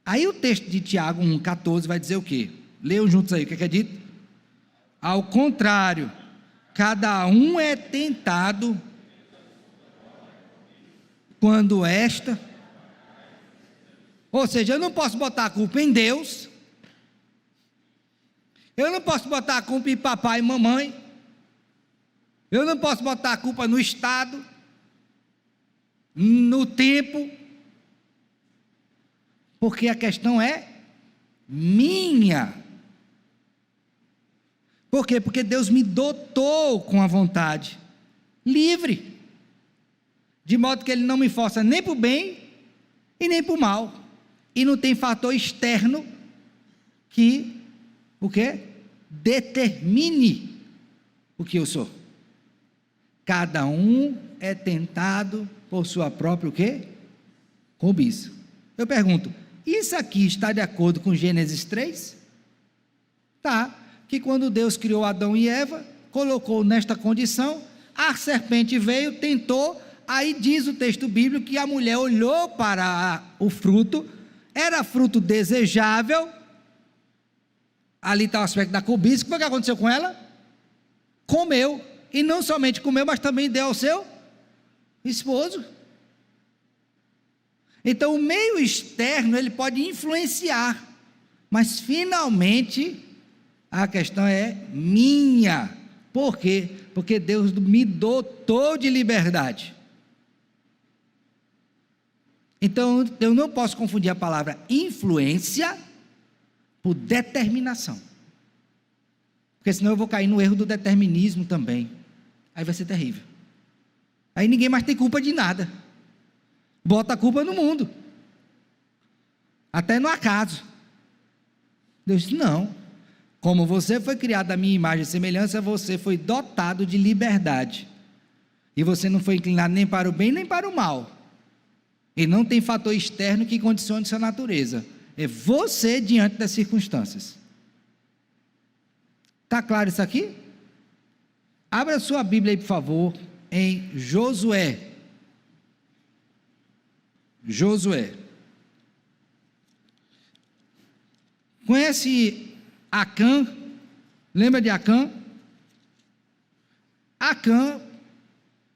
Aí o texto de Tiago 1,14 vai dizer o quê? Leiam juntos aí, o que é dito? Ao contrário, cada um é tentado quando esta... Ou seja, eu não posso botar a culpa em Deus, eu não posso botar a culpa em papai e mamãe, eu não posso botar a culpa no Estado, no tempo, porque a questão é minha. Por quê? Porque Deus me dotou com a vontade livre, de modo que Ele não me força nem para o bem e nem para o mal, e não tem fator externo que, o quê? Determine o que eu sou. Cada um é tentado por sua própria, o quê? Cobiça. Eu pergunto, isso aqui está de acordo com Gênesis 3? Tá, que quando Deus criou Adão e Eva, colocou nesta condição, a serpente veio, tentou, aí diz o texto bíblico que a mulher olhou para o fruto, era fruto desejável, ali está o aspecto da cobiça. O que foi que aconteceu com ela? Comeu, e não somente comeu, mas também deu ao seu esposo. Então o meio externo ele pode influenciar, mas finalmente a questão é minha. Por quê? Porque Deus me dotou de liberdade. Então eu não posso confundir a palavra influência por determinação, porque senão eu vou cair no erro do determinismo também, aí vai ser terrível, aí ninguém mais tem culpa de nada, bota a culpa no mundo, até no acaso. Deus disse, não, como você foi criado à minha imagem e semelhança, você foi dotado de liberdade, e você não foi inclinado nem para o bem nem para o mal, e não tem fator externo que condicione sua natureza, é você diante das circunstâncias. Está claro isso aqui? Abra sua Bíblia aí, por favor, em Josué. Josué. Conhece Acã? Lembra de Acã? Acã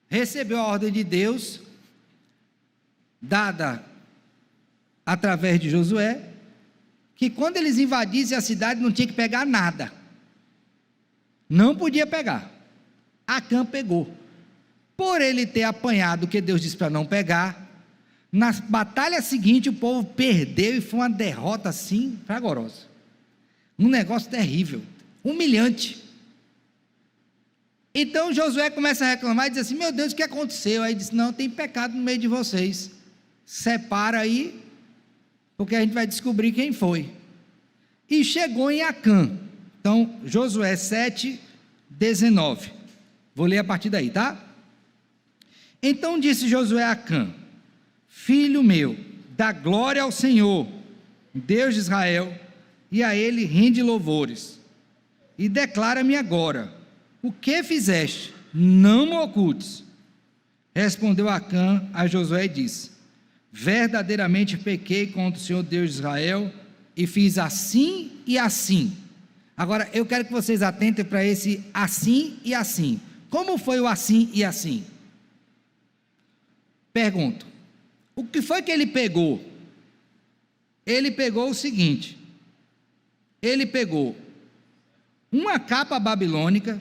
recebeu a ordem de Deus, dada através de Josué, que quando eles invadissem a cidade não tinha que pegar nada, não podia pegar. Acã pegou, por ele ter apanhado o que Deus disse para não pegar. Na batalha seguinte o povo perdeu e foi uma derrota assim, fragorosa, um negócio terrível, humilhante. Então Josué começa a reclamar e diz assim, meu Deus, o que aconteceu? Aí diz, não, tem pecado no meio de vocês, separa aí, porque a gente vai descobrir quem foi. E chegou em Acã. Então Josué 7:19, vou ler a partir daí, tá? Então disse Josué a Acã, filho meu, dá glória ao Senhor, Deus de Israel, e a ele rende louvores, e declara-me agora, o que fizeste? Não me ocultes. Respondeu Acã a Josué e disse, verdadeiramente pequei contra o Senhor Deus de Israel, e fiz assim e assim. Agora eu quero que vocês atentem para esse assim e assim. Como foi o assim e assim? Pergunto, o que foi que ele pegou? Ele pegou o seguinte, ele pegou uma capa babilônica,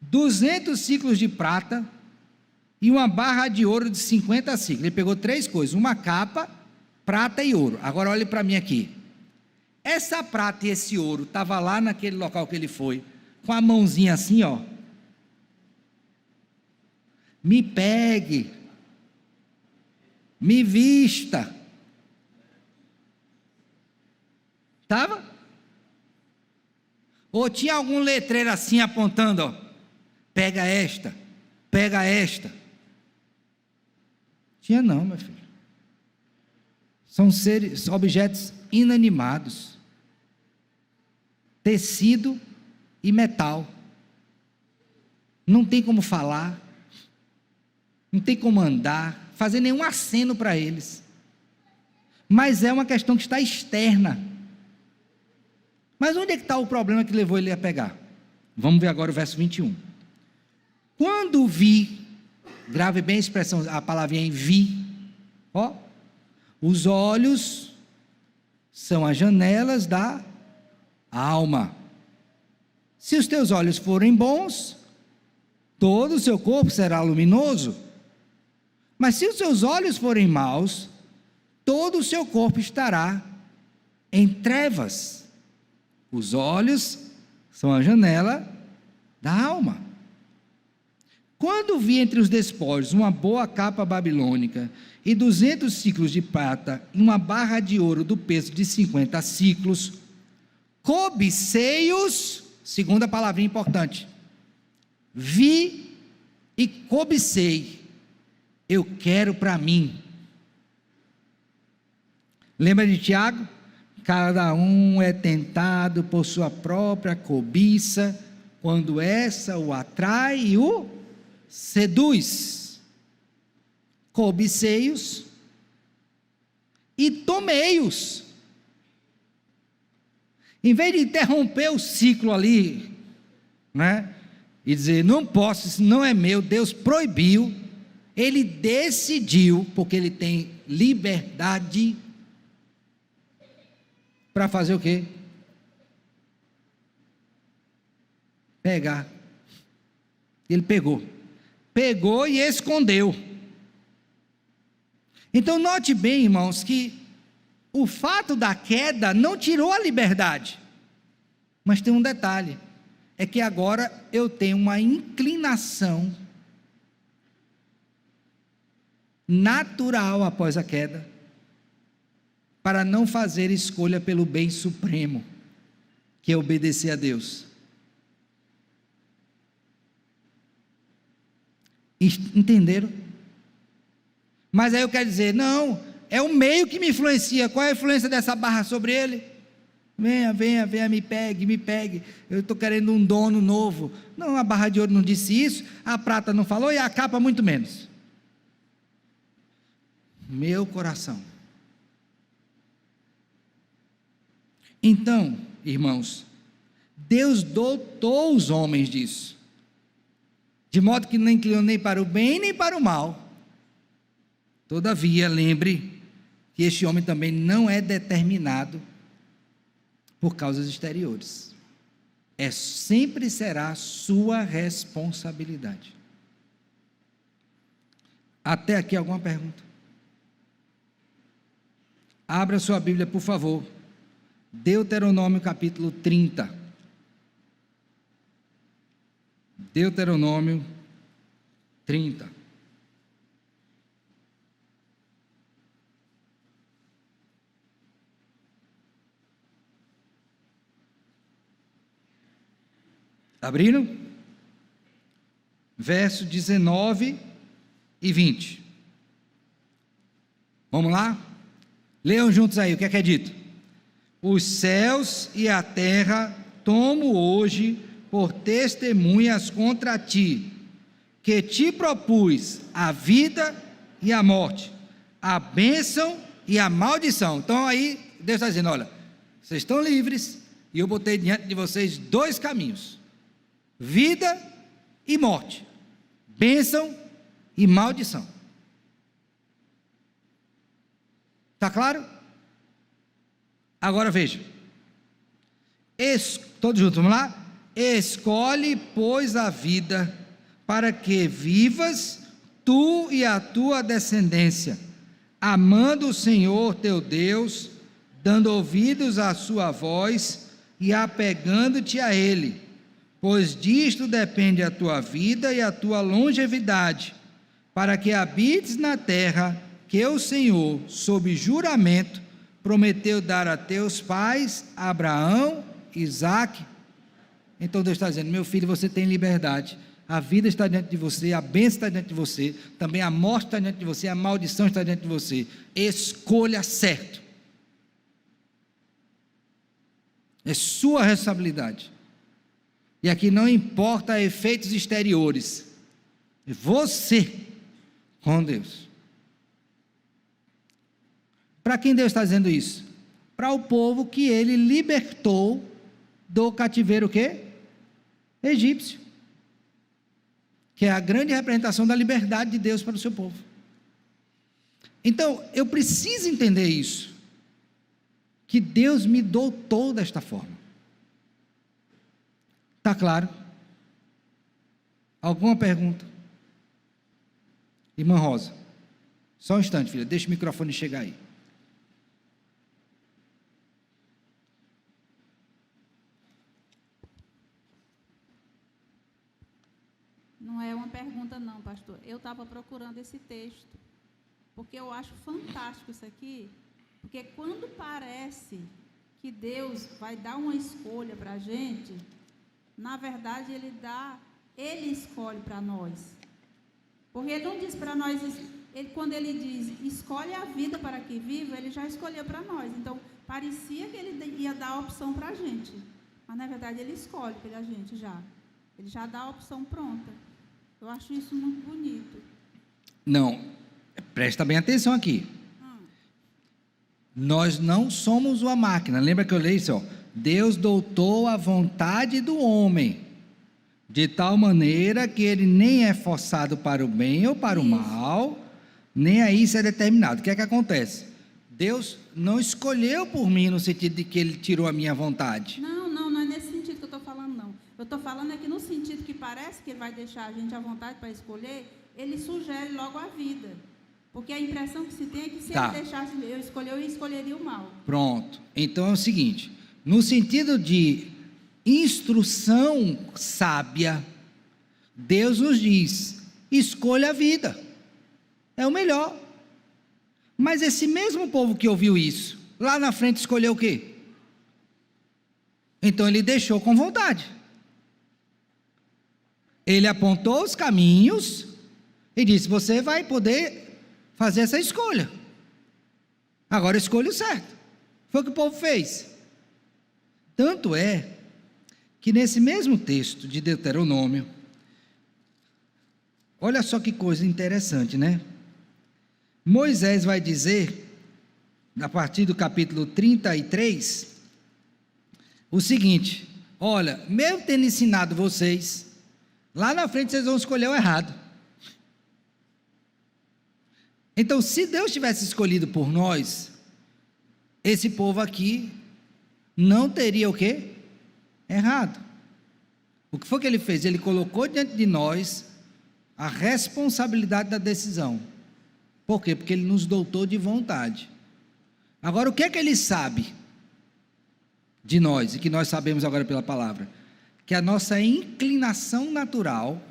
200 ciclos de prata, e uma barra de ouro de 50 ciclos. Ele pegou três coisas, uma capa, prata e ouro. Agora olhe para mim aqui, essa prata e esse ouro, estava lá naquele local que ele foi, com a mãozinha assim ó, me pegue, me vista, estava? Ou tinha algum letreiro assim apontando, ó, pega esta, pega esta? Tinha não, meu filho. São objetos inanimados, tecido e metal. Não tem como falar, não tem como andar, fazer nenhum aceno para eles. Mas é uma questão que está externa. Mas onde é que está o problema que levou ele a pegar? Vamos ver agora o verso 21. Quando vi, grave bem a expressão, a palavrinha em vi, ó, os olhos são as janelas da alma. Se os teus olhos forem bons, todo o seu corpo será luminoso. Mas se os seus olhos forem maus, todo o seu corpo estará em trevas. Os olhos são a janela da alma. Quando vi entre os despojos uma boa capa babilônica e 200 siclos de prata e uma barra de ouro do peso de 50 siclos, cobicei-os, segunda palavrinha importante, vi e cobicei, eu quero para mim. Lembra de Tiago? Cada um é tentado por sua própria cobiça, quando essa o atrai e o seduz. Cobicei-os e tomei-os. Em vez de interromper o ciclo ali, né, e dizer, não posso, isso não é meu, Deus proibiu, ele decidiu, porque ele tem liberdade, para fazer o quê? Pegar. Ele pegou e escondeu. Então note bem, irmãos, que o fato da queda não tirou a liberdade, mas tem um detalhe, é que agora eu tenho uma inclinação natural após a queda, para não fazer escolha pelo bem supremo, que é obedecer a Deus. Entenderam? Mas aí eu quero dizer, não, é o meio que me influencia. Qual é a influência dessa barra sobre ele? Venha, me pegue, eu estou querendo um dono novo. Não, a barra de ouro não disse isso, a prata não falou e a capa muito menos. Meu coração. Então, irmãos, Deus dotou os homens disso, de modo que não inclinou nem para o bem nem para o mal. Todavia, lembre que este homem também não é determinado por causas exteriores. Sempre será sua responsabilidade. Até aqui alguma pergunta? Abra sua Bíblia, por favor. Deuteronômio capítulo 30. Deuteronômio 30. Abriram? Verso 19 e 20. Vamos lá? Leiam juntos aí, o que é dito? Os céus e a terra tomo hoje por testemunhas contra ti, que te propus a vida e a morte, a bênção e a maldição. Então aí Deus está dizendo, olha, vocês estão livres, e eu botei diante de vocês dois caminhos, vida e morte, bênção e maldição. Está claro? Agora veja, todos juntos, vamos lá? Escolhe, pois, a vida, para que vivas tu e a tua descendência, amando o Senhor teu Deus, dando ouvidos à sua voz e apegando-te a Ele, pois disto depende a tua vida e a tua longevidade, para que habites na terra que o Senhor, sob juramento, prometeu dar a teus pais, Abraão, Isaque. Então Deus está dizendo, meu filho, você tem liberdade, a vida está diante de você, a bênção está diante de você, também a morte está diante de você, a maldição está diante de você, escolha certo, é sua responsabilidade. E aqui não importa efeitos exteriores. É você com Deus. Para quem Deus está dizendo isso? Para o povo que ele libertou do cativeiro o quê? Egípcio. Que é a grande representação da liberdade de Deus para o seu povo. Então, eu preciso entender isso. Que Deus me dotou desta forma. Está claro? Alguma pergunta? Irmã Rosa, só um instante, filha, deixa o microfone chegar aí. Não é uma pergunta não, pastor. Eu estava procurando esse texto, porque eu acho fantástico isso aqui, porque quando parece que Deus vai dar uma escolha para a gente, na verdade Ele escolhe para nós. Porque Ele não diz para nós, quando Ele diz, escolhe a vida para que viva, Ele já escolheu para nós. Então, parecia que Ele ia dar a opção para a gente, mas na verdade Ele escolhe pela gente já. Ele já dá a opção pronta. Eu acho isso muito bonito. Não, presta bem atenção aqui. Nós não somos uma máquina. Lembra que eu li isso? Deus doutou a vontade do homem, de tal maneira que ele nem é forçado para o bem ou para o mal, nem a isso é determinado. O que é que acontece? Deus não escolheu por mim no sentido de que ele tirou a minha vontade. Não é nesse sentido que eu estou falando, não. Eu estou falando aqui no sentido que parece que ele vai deixar a gente à vontade para escolher, ele sugere logo a vida. Porque a impressão que se tem é que se ele deixasse eu escolher, eu escolheria o mal. Pronto. Então é o seguinte, no sentido de instrução sábia, Deus nos diz, escolha a vida. É o melhor. Mas esse mesmo povo que ouviu isso, lá na frente escolheu o quê? Então ele deixou com vontade. Ele apontou os caminhos e disse, você vai poder fazer essa escolha. Agora escolha o certo. Foi o que o povo fez. Tanto é que nesse mesmo texto de Deuteronômio, olha só que coisa interessante, né? Moisés vai dizer, a partir do capítulo 33, o seguinte, olha, mesmo tendo ensinado vocês, lá na frente vocês vão escolher o errado. Então, se Deus tivesse escolhido por nós, esse povo aqui não teria o quê? Errado. O que foi que ele fez? Ele colocou diante de nós a responsabilidade da decisão. Por quê? Porque ele nos doutou de vontade. Agora, o que é que ele sabe de nós, e que nós sabemos agora pela palavra? Que a nossa inclinação natural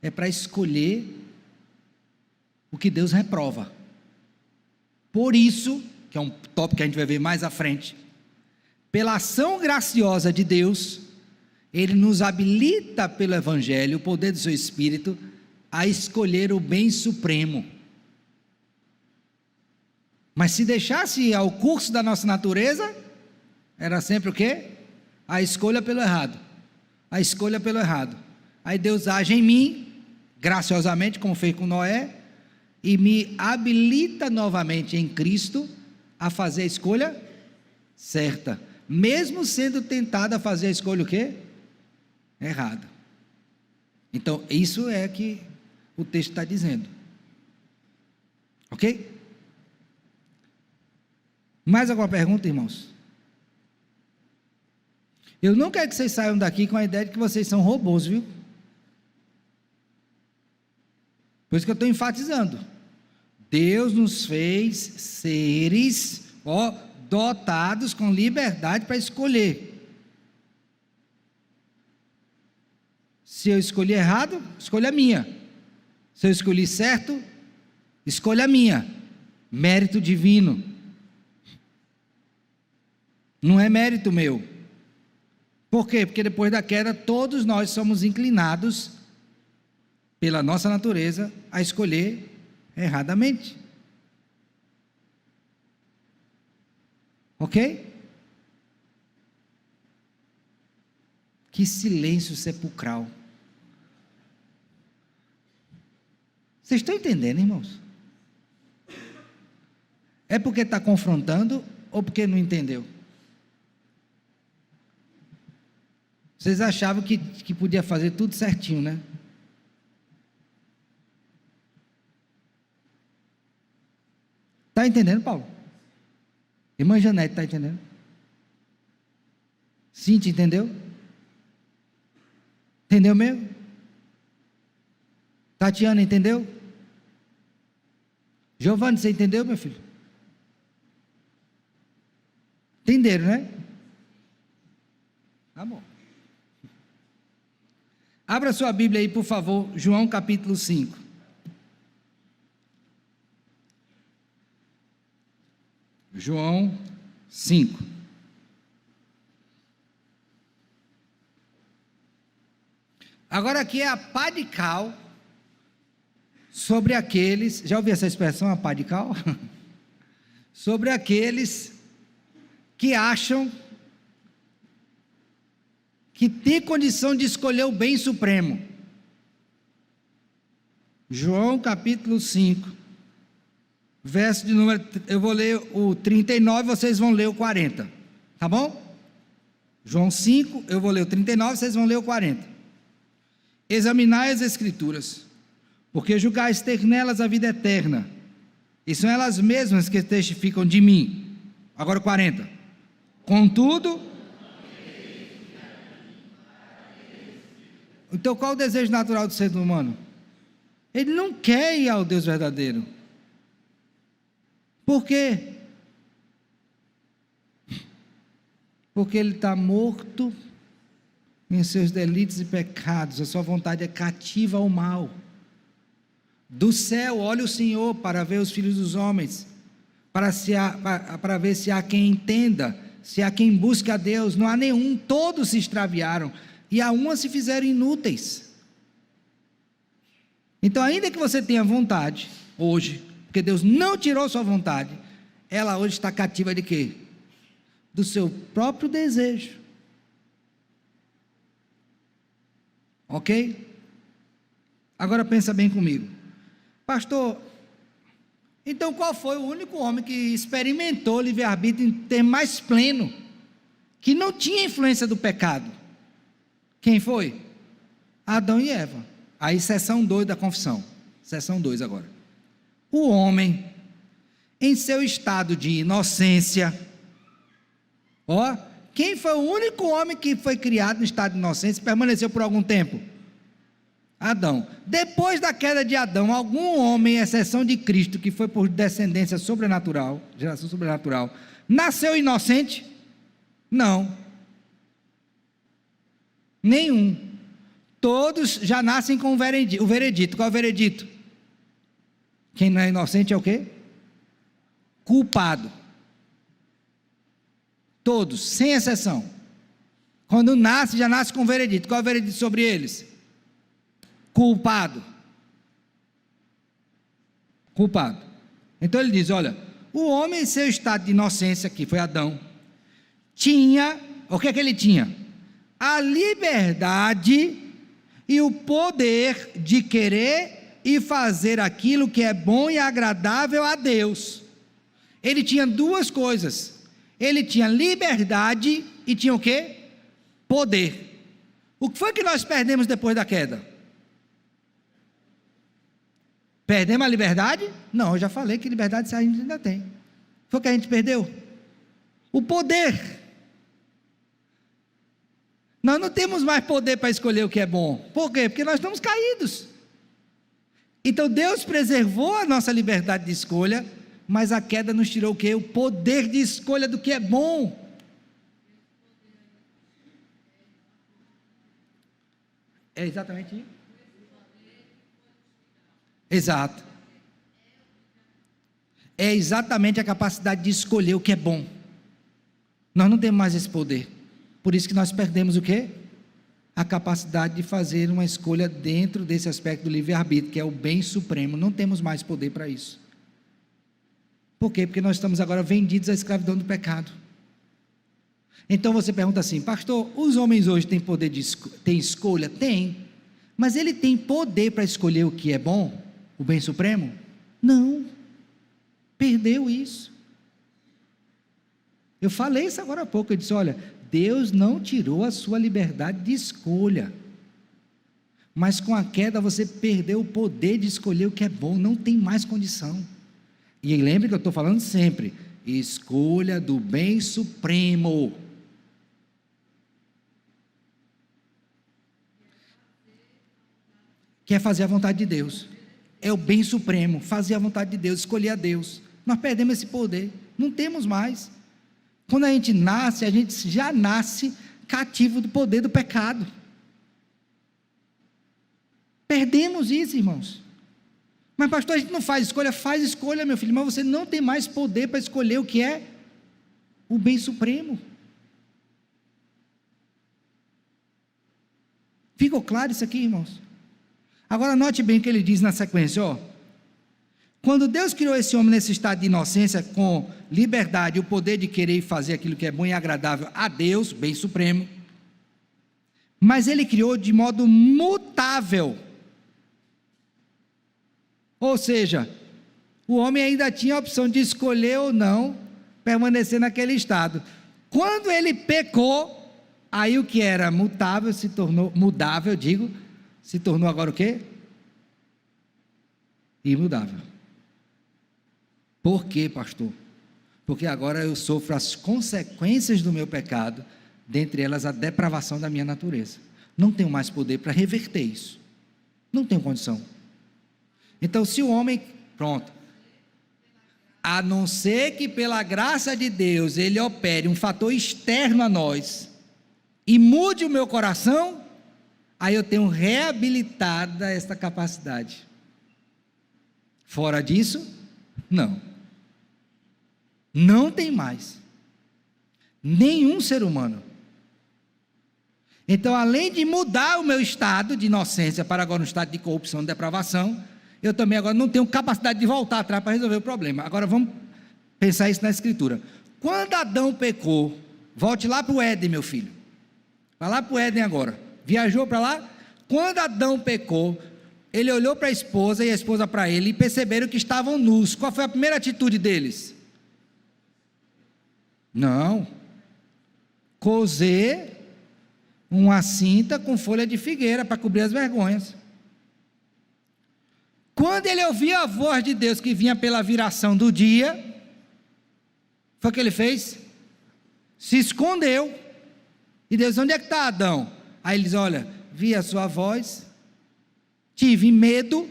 é para escolher o que Deus reprova. Por isso, que é um tópico que a gente vai ver mais à frente, pela ação graciosa de Deus, Ele nos habilita pelo Evangelho, o poder do seu Espírito, a escolher o bem supremo. Mas se deixasse ao curso da nossa natureza, era sempre o quê? A escolha pelo errado. A escolha pelo errado. Aí Deus age em mim, graciosamente, como fez com Noé, e me habilita novamente em Cristo a fazer a escolha certa, mesmo sendo tentado a fazer a escolha o quê? Errada. Então, isso é que o texto está dizendo. Ok? Mais alguma pergunta, irmãos? Eu não quero que vocês saiam daqui com a ideia de que vocês são robôs, viu? Por isso que eu estou enfatizando. Deus nos fez seres, dotados com liberdade para escolher. Se eu escolhi errado, escolha minha. Se eu escolhi certo, escolha minha. Mérito divino. Não é mérito meu. Por quê? Porque depois da queda, todos nós somos inclinados, pela nossa natureza, a escolher erradamente. Ok? Que silêncio sepulcral. Vocês estão entendendo, irmãos? É porque está confrontando ou porque não entendeu? Vocês achavam que podia fazer tudo certinho, né? Está entendendo, Paulo? Irmã Janete, está entendendo? Cíntia, entendeu? Entendeu mesmo? Tatiana, entendeu? Giovanni, você entendeu, meu filho? Entenderam, né? Tá bom. Abra sua Bíblia aí, por favor, João capítulo 5. João 5. Agora aqui é a pá de cal sobre aqueles, já ouviu essa expressão, a pá de cal? Sobre aqueles que acham que tem condição de escolher o bem supremo. João capítulo 5, verso de número, eu vou ler o 39, vocês vão ler o 40, tá bom? João 5, eu vou ler o 39, vocês vão ler o 40. Examinai as Escrituras, porque julgais ter nelas a vida eterna, e são elas mesmas que testificam de mim. Agora o 40. Contudo, então qual o desejo natural do ser humano? Ele não quer ir ao Deus verdadeiro. Por quê? Porque ele está morto em seus delitos e pecados, a sua vontade é cativa ao mal. Do céu olha o Senhor para ver os filhos dos homens, para ver se há quem entenda, se há quem busque a Deus. Não há nenhum, todos se extraviaram, e a uma se fizeram inúteis. Então, ainda que você tenha vontade, hoje, porque Deus não tirou sua vontade, ela hoje está cativa de quê? Do seu próprio desejo. Ok? Agora pensa bem comigo. Pastor, então qual foi o único homem que experimentou o livre-arbítrio em termo mais pleno, que não tinha influência do pecado? Quem foi? Adão e Eva. Aí seção 2 da confissão. Seção 2 agora. O homem, em seu estado de inocência, quem foi o único homem que foi criado no estado de inocência e permaneceu por algum tempo? Adão. Depois da queda de Adão, algum homem, exceção de Cristo, que foi por descendência sobrenatural, geração sobrenatural, nasceu inocente? Não. Nenhum. Todos já nascem com o veredito. Qual é o veredito? Quem não é inocente é o quê? Culpado. Todos, sem exceção. Quando nasce, já nasce com o veredito. Qual é o veredito sobre eles? Culpado. Culpado. Então ele diz, olha, o homem em seu estado de inocência, que foi Adão, tinha, o que é que ele tinha? A liberdade e o poder de querer e fazer aquilo que é bom e agradável a Deus. Ele tinha duas coisas. Ele tinha liberdade e tinha o quê? Poder. O que foi que nós perdemos depois da queda? Perdemos a liberdade? Não, eu já falei que liberdade a gente ainda tem. Foi o que a gente perdeu? O poder. Nós não temos mais poder para escolher o que é bom. Por quê? Porque nós estamos caídos. Então Deus preservou a nossa liberdade de escolha, mas a queda nos tirou o quê? O poder de escolha do que é bom. É exatamente isso. Exato. É exatamente a capacidade de escolher o que é bom. Nós não temos mais esse poder. Por isso que nós perdemos o quê? A capacidade de fazer uma escolha dentro desse aspecto do livre-arbítrio, que é o bem supremo. Não temos mais poder para isso. Por quê? Porque nós estamos agora vendidos à escravidão do pecado. Então você pergunta assim, pastor, os homens hoje têm poder têm escolha? Tem. Mas ele tem poder para escolher o que é bom? O bem supremo? Não. Perdeu isso. Eu falei isso agora há pouco, eu disse, olha, Deus não tirou a sua liberdade de escolha. Mas com a queda você perdeu o poder de escolher o que é bom, não tem mais condição. E lembre que eu estou falando sempre, escolha do bem supremo. Quer fazer a vontade de Deus. É o bem supremo, fazer a vontade de Deus, escolher a Deus. Nós perdemos esse poder, não temos mais. Quando a gente já nasce cativo do poder do pecado. Perdemos isso, irmãos. Mas pastor, a gente não faz escolha, meu filho, mas você não tem mais poder para escolher o que é o bem supremo. Ficou claro isso aqui, irmãos? Agora note bem o que ele diz na sequência, ó. Quando Deus criou esse homem nesse estado de inocência, com liberdade e o poder de querer fazer aquilo que é bom e agradável a Deus, bem supremo, mas ele criou de modo mutável. Ou seja, o homem ainda tinha a opção de escolher ou não permanecer naquele estado. Quando ele pecou, aí o que era mutável se tornou mudável, se tornou agora o quê? Imutável. Por quê, pastor? Porque agora eu sofro as consequências do meu pecado, dentre elas a depravação da minha natureza. Não tenho mais poder para reverter isso. Não tenho condição. Então, se o homem, pronto, a não ser que pela graça de Deus ele opere um fator externo a nós e mude o meu coração, aí eu tenho reabilitada esta capacidade. Fora disso, não. Não tem mais. Nenhum ser humano. Então, além de mudar o meu estado de inocência para agora um estado de corrupção e depravação, eu também agora não tenho capacidade de voltar atrás para resolver o problema. Agora vamos pensar isso na Escritura. Quando Adão pecou, volte lá para o Éden, meu filho. Vai lá para o Éden agora. Viajou para lá? Quando Adão pecou, ele olhou para a esposa e a esposa para ele e perceberam que estavam nus. Qual foi a primeira atitude deles? Não. Coser uma cinta com folha de figueira para cobrir as vergonhas. Quando ele ouviu a voz de Deus que vinha pela viração do dia, foi o que ele fez? Se escondeu. E Deus, onde é que está Adão? Aí ele diz, olha, vi a sua voz, tive medo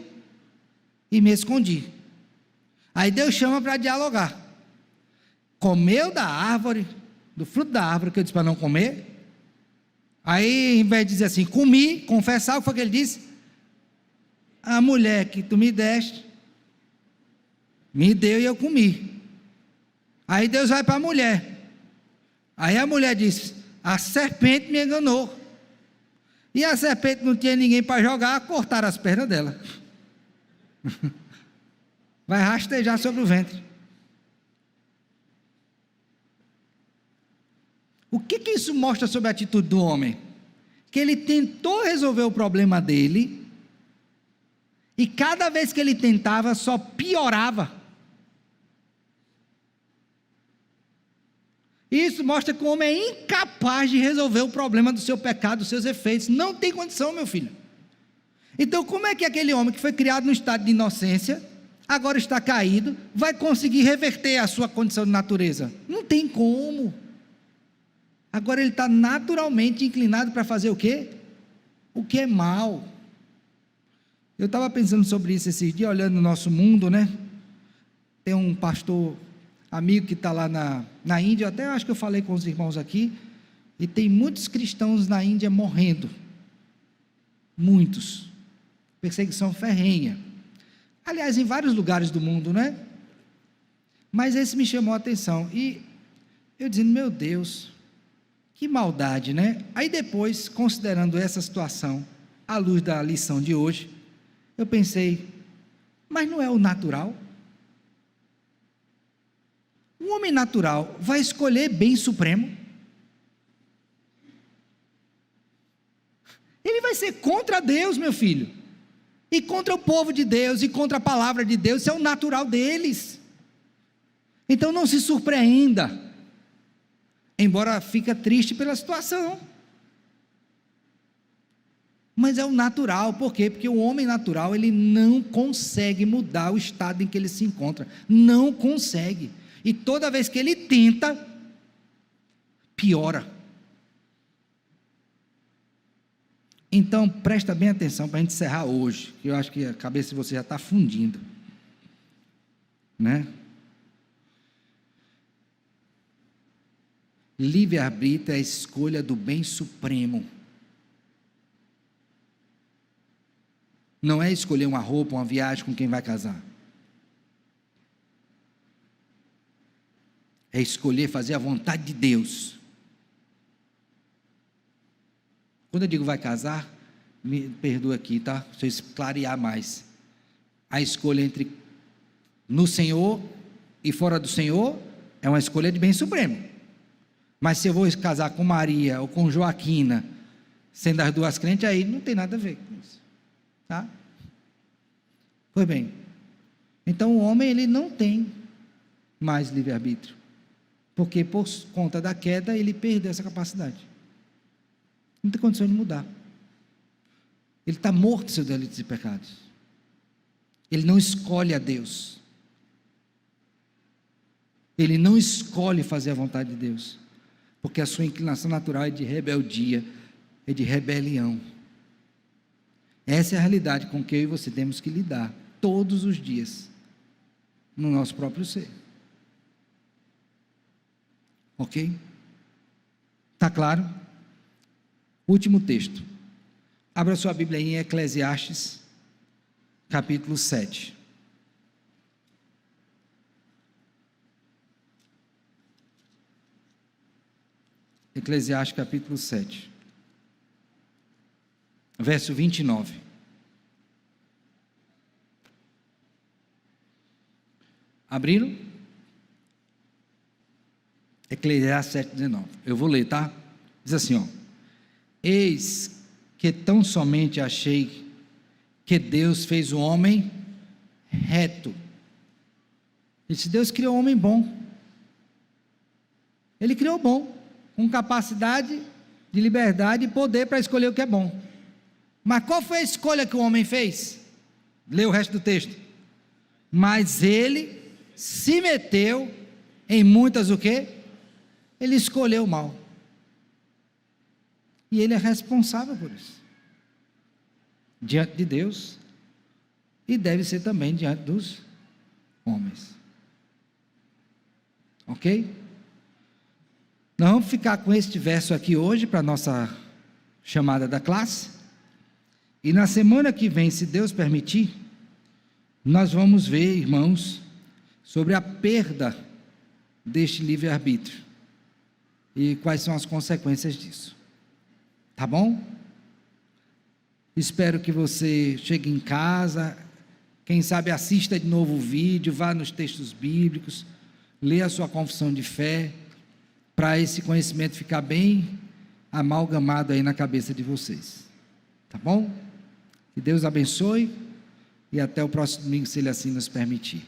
e me escondi. Aí Deus chama para dialogar. Comeu da árvore, do fruto da árvore que eu disse para não comer. Aí, em vez de dizer assim, comi, confessar, o que foi que ele disse? A mulher que tu me deste, me deu e eu comi. Aí Deus vai para a mulher. Aí a mulher diz, a serpente me enganou. E a serpente não tinha ninguém para jogar, cortaram as pernas dela. Vai rastejar sobre o ventre. O que isso mostra sobre a atitude do homem? Que ele tentou resolver o problema dele, e cada vez que ele tentava, só piorava. Isso mostra que o homem é incapaz de resolver o problema do seu pecado, dos seus efeitos. Não tem condição, meu filho. Então, como é que aquele homem que foi criado no estado de inocência, agora está caído, vai conseguir reverter a sua condição de natureza? Não tem como. Agora ele está naturalmente inclinado para fazer o quê? O que é mal. Eu estava pensando sobre isso esses dias, olhando no nosso mundo, né? Tem um pastor amigo que está lá na Índia, até acho que eu falei com os irmãos aqui, e tem muitos cristãos na Índia morrendo. Muitos. Perseguição ferrenha. Aliás, em vários lugares do mundo, né? Mas esse me chamou a atenção. E eu dizendo, meu Deus, que maldade, né? Aí depois, considerando essa situação, à luz da lição de hoje, eu pensei, mas não é o natural? O homem natural vai escolher bem supremo? vai ser contra Deus, meu filho. E contra o povo de Deus, e contra a palavra de Deus. Isso é o natural deles. Então não se surpreenda, embora fique triste pela situação. Mas é o natural. Por quê? Porque o homem natural, ele não consegue mudar o estado em que ele se encontra. Não consegue. E toda vez que ele tenta, piora. Então, presta bem atenção para a gente encerrar hoje, que eu acho que a cabeça de você já está fundindo, né? Livre-arbítrio é a escolha do bem supremo. Não é escolher uma roupa, uma viagem com quem vai casar. É escolher fazer a vontade de Deus. Quando eu digo vai casar, me perdoa aqui, tá? Se eu clarear mais. A escolha entre no Senhor e fora do Senhor é uma escolha de bem supremo. Mas se eu vou casar com Maria ou com Joaquina, sendo as duas crentes, aí não tem nada a ver com isso. Tá? Pois bem, então o homem ele não tem mais livre-arbítrio, porque por conta da queda ele perdeu essa capacidade, não tem condição de mudar, ele está morto de seus delitos e pecados, ele não escolhe a Deus, ele não escolhe fazer a vontade de Deus, porque a sua inclinação natural é de rebeldia, é de rebelião. Essa é a realidade com que eu e você temos que lidar todos os dias no nosso próprio ser. Ok? Está claro? Último texto. Abra sua Bíblia em Eclesiastes, capítulo 7. Eclesiastes, capítulo 7. Verso 29. Abriram? Eclesiastes 7:19. Eu vou ler, tá? Diz assim, ó: eis que tão somente achei que Deus fez o homem reto. Ele disse, Deus criou o homem bom. Ele criou bom, com capacidade de liberdade e poder para escolher o que é bom. Mas qual foi a escolha que o homem fez? Lê o resto do texto. Mas ele se meteu em muitas o quê? Ele escolheu o mal. E ele é responsável por isso. Diante de Deus. E deve ser também diante dos homens. Ok? Nós vamos ficar com este verso aqui hoje para a nossa chamada da classe. E na semana que vem, se Deus permitir, nós vamos ver, irmãos, sobre a perda deste livre-arbítrio e quais são as consequências disso. Tá bom? Espero que você chegue em casa, quem sabe assista de novo o vídeo, vá nos textos bíblicos, leia a sua confissão de fé, para esse conhecimento ficar bem amalgamado aí na cabeça de vocês. Tá bom? Que Deus abençoe e até o próximo domingo, se Ele assim nos permitir.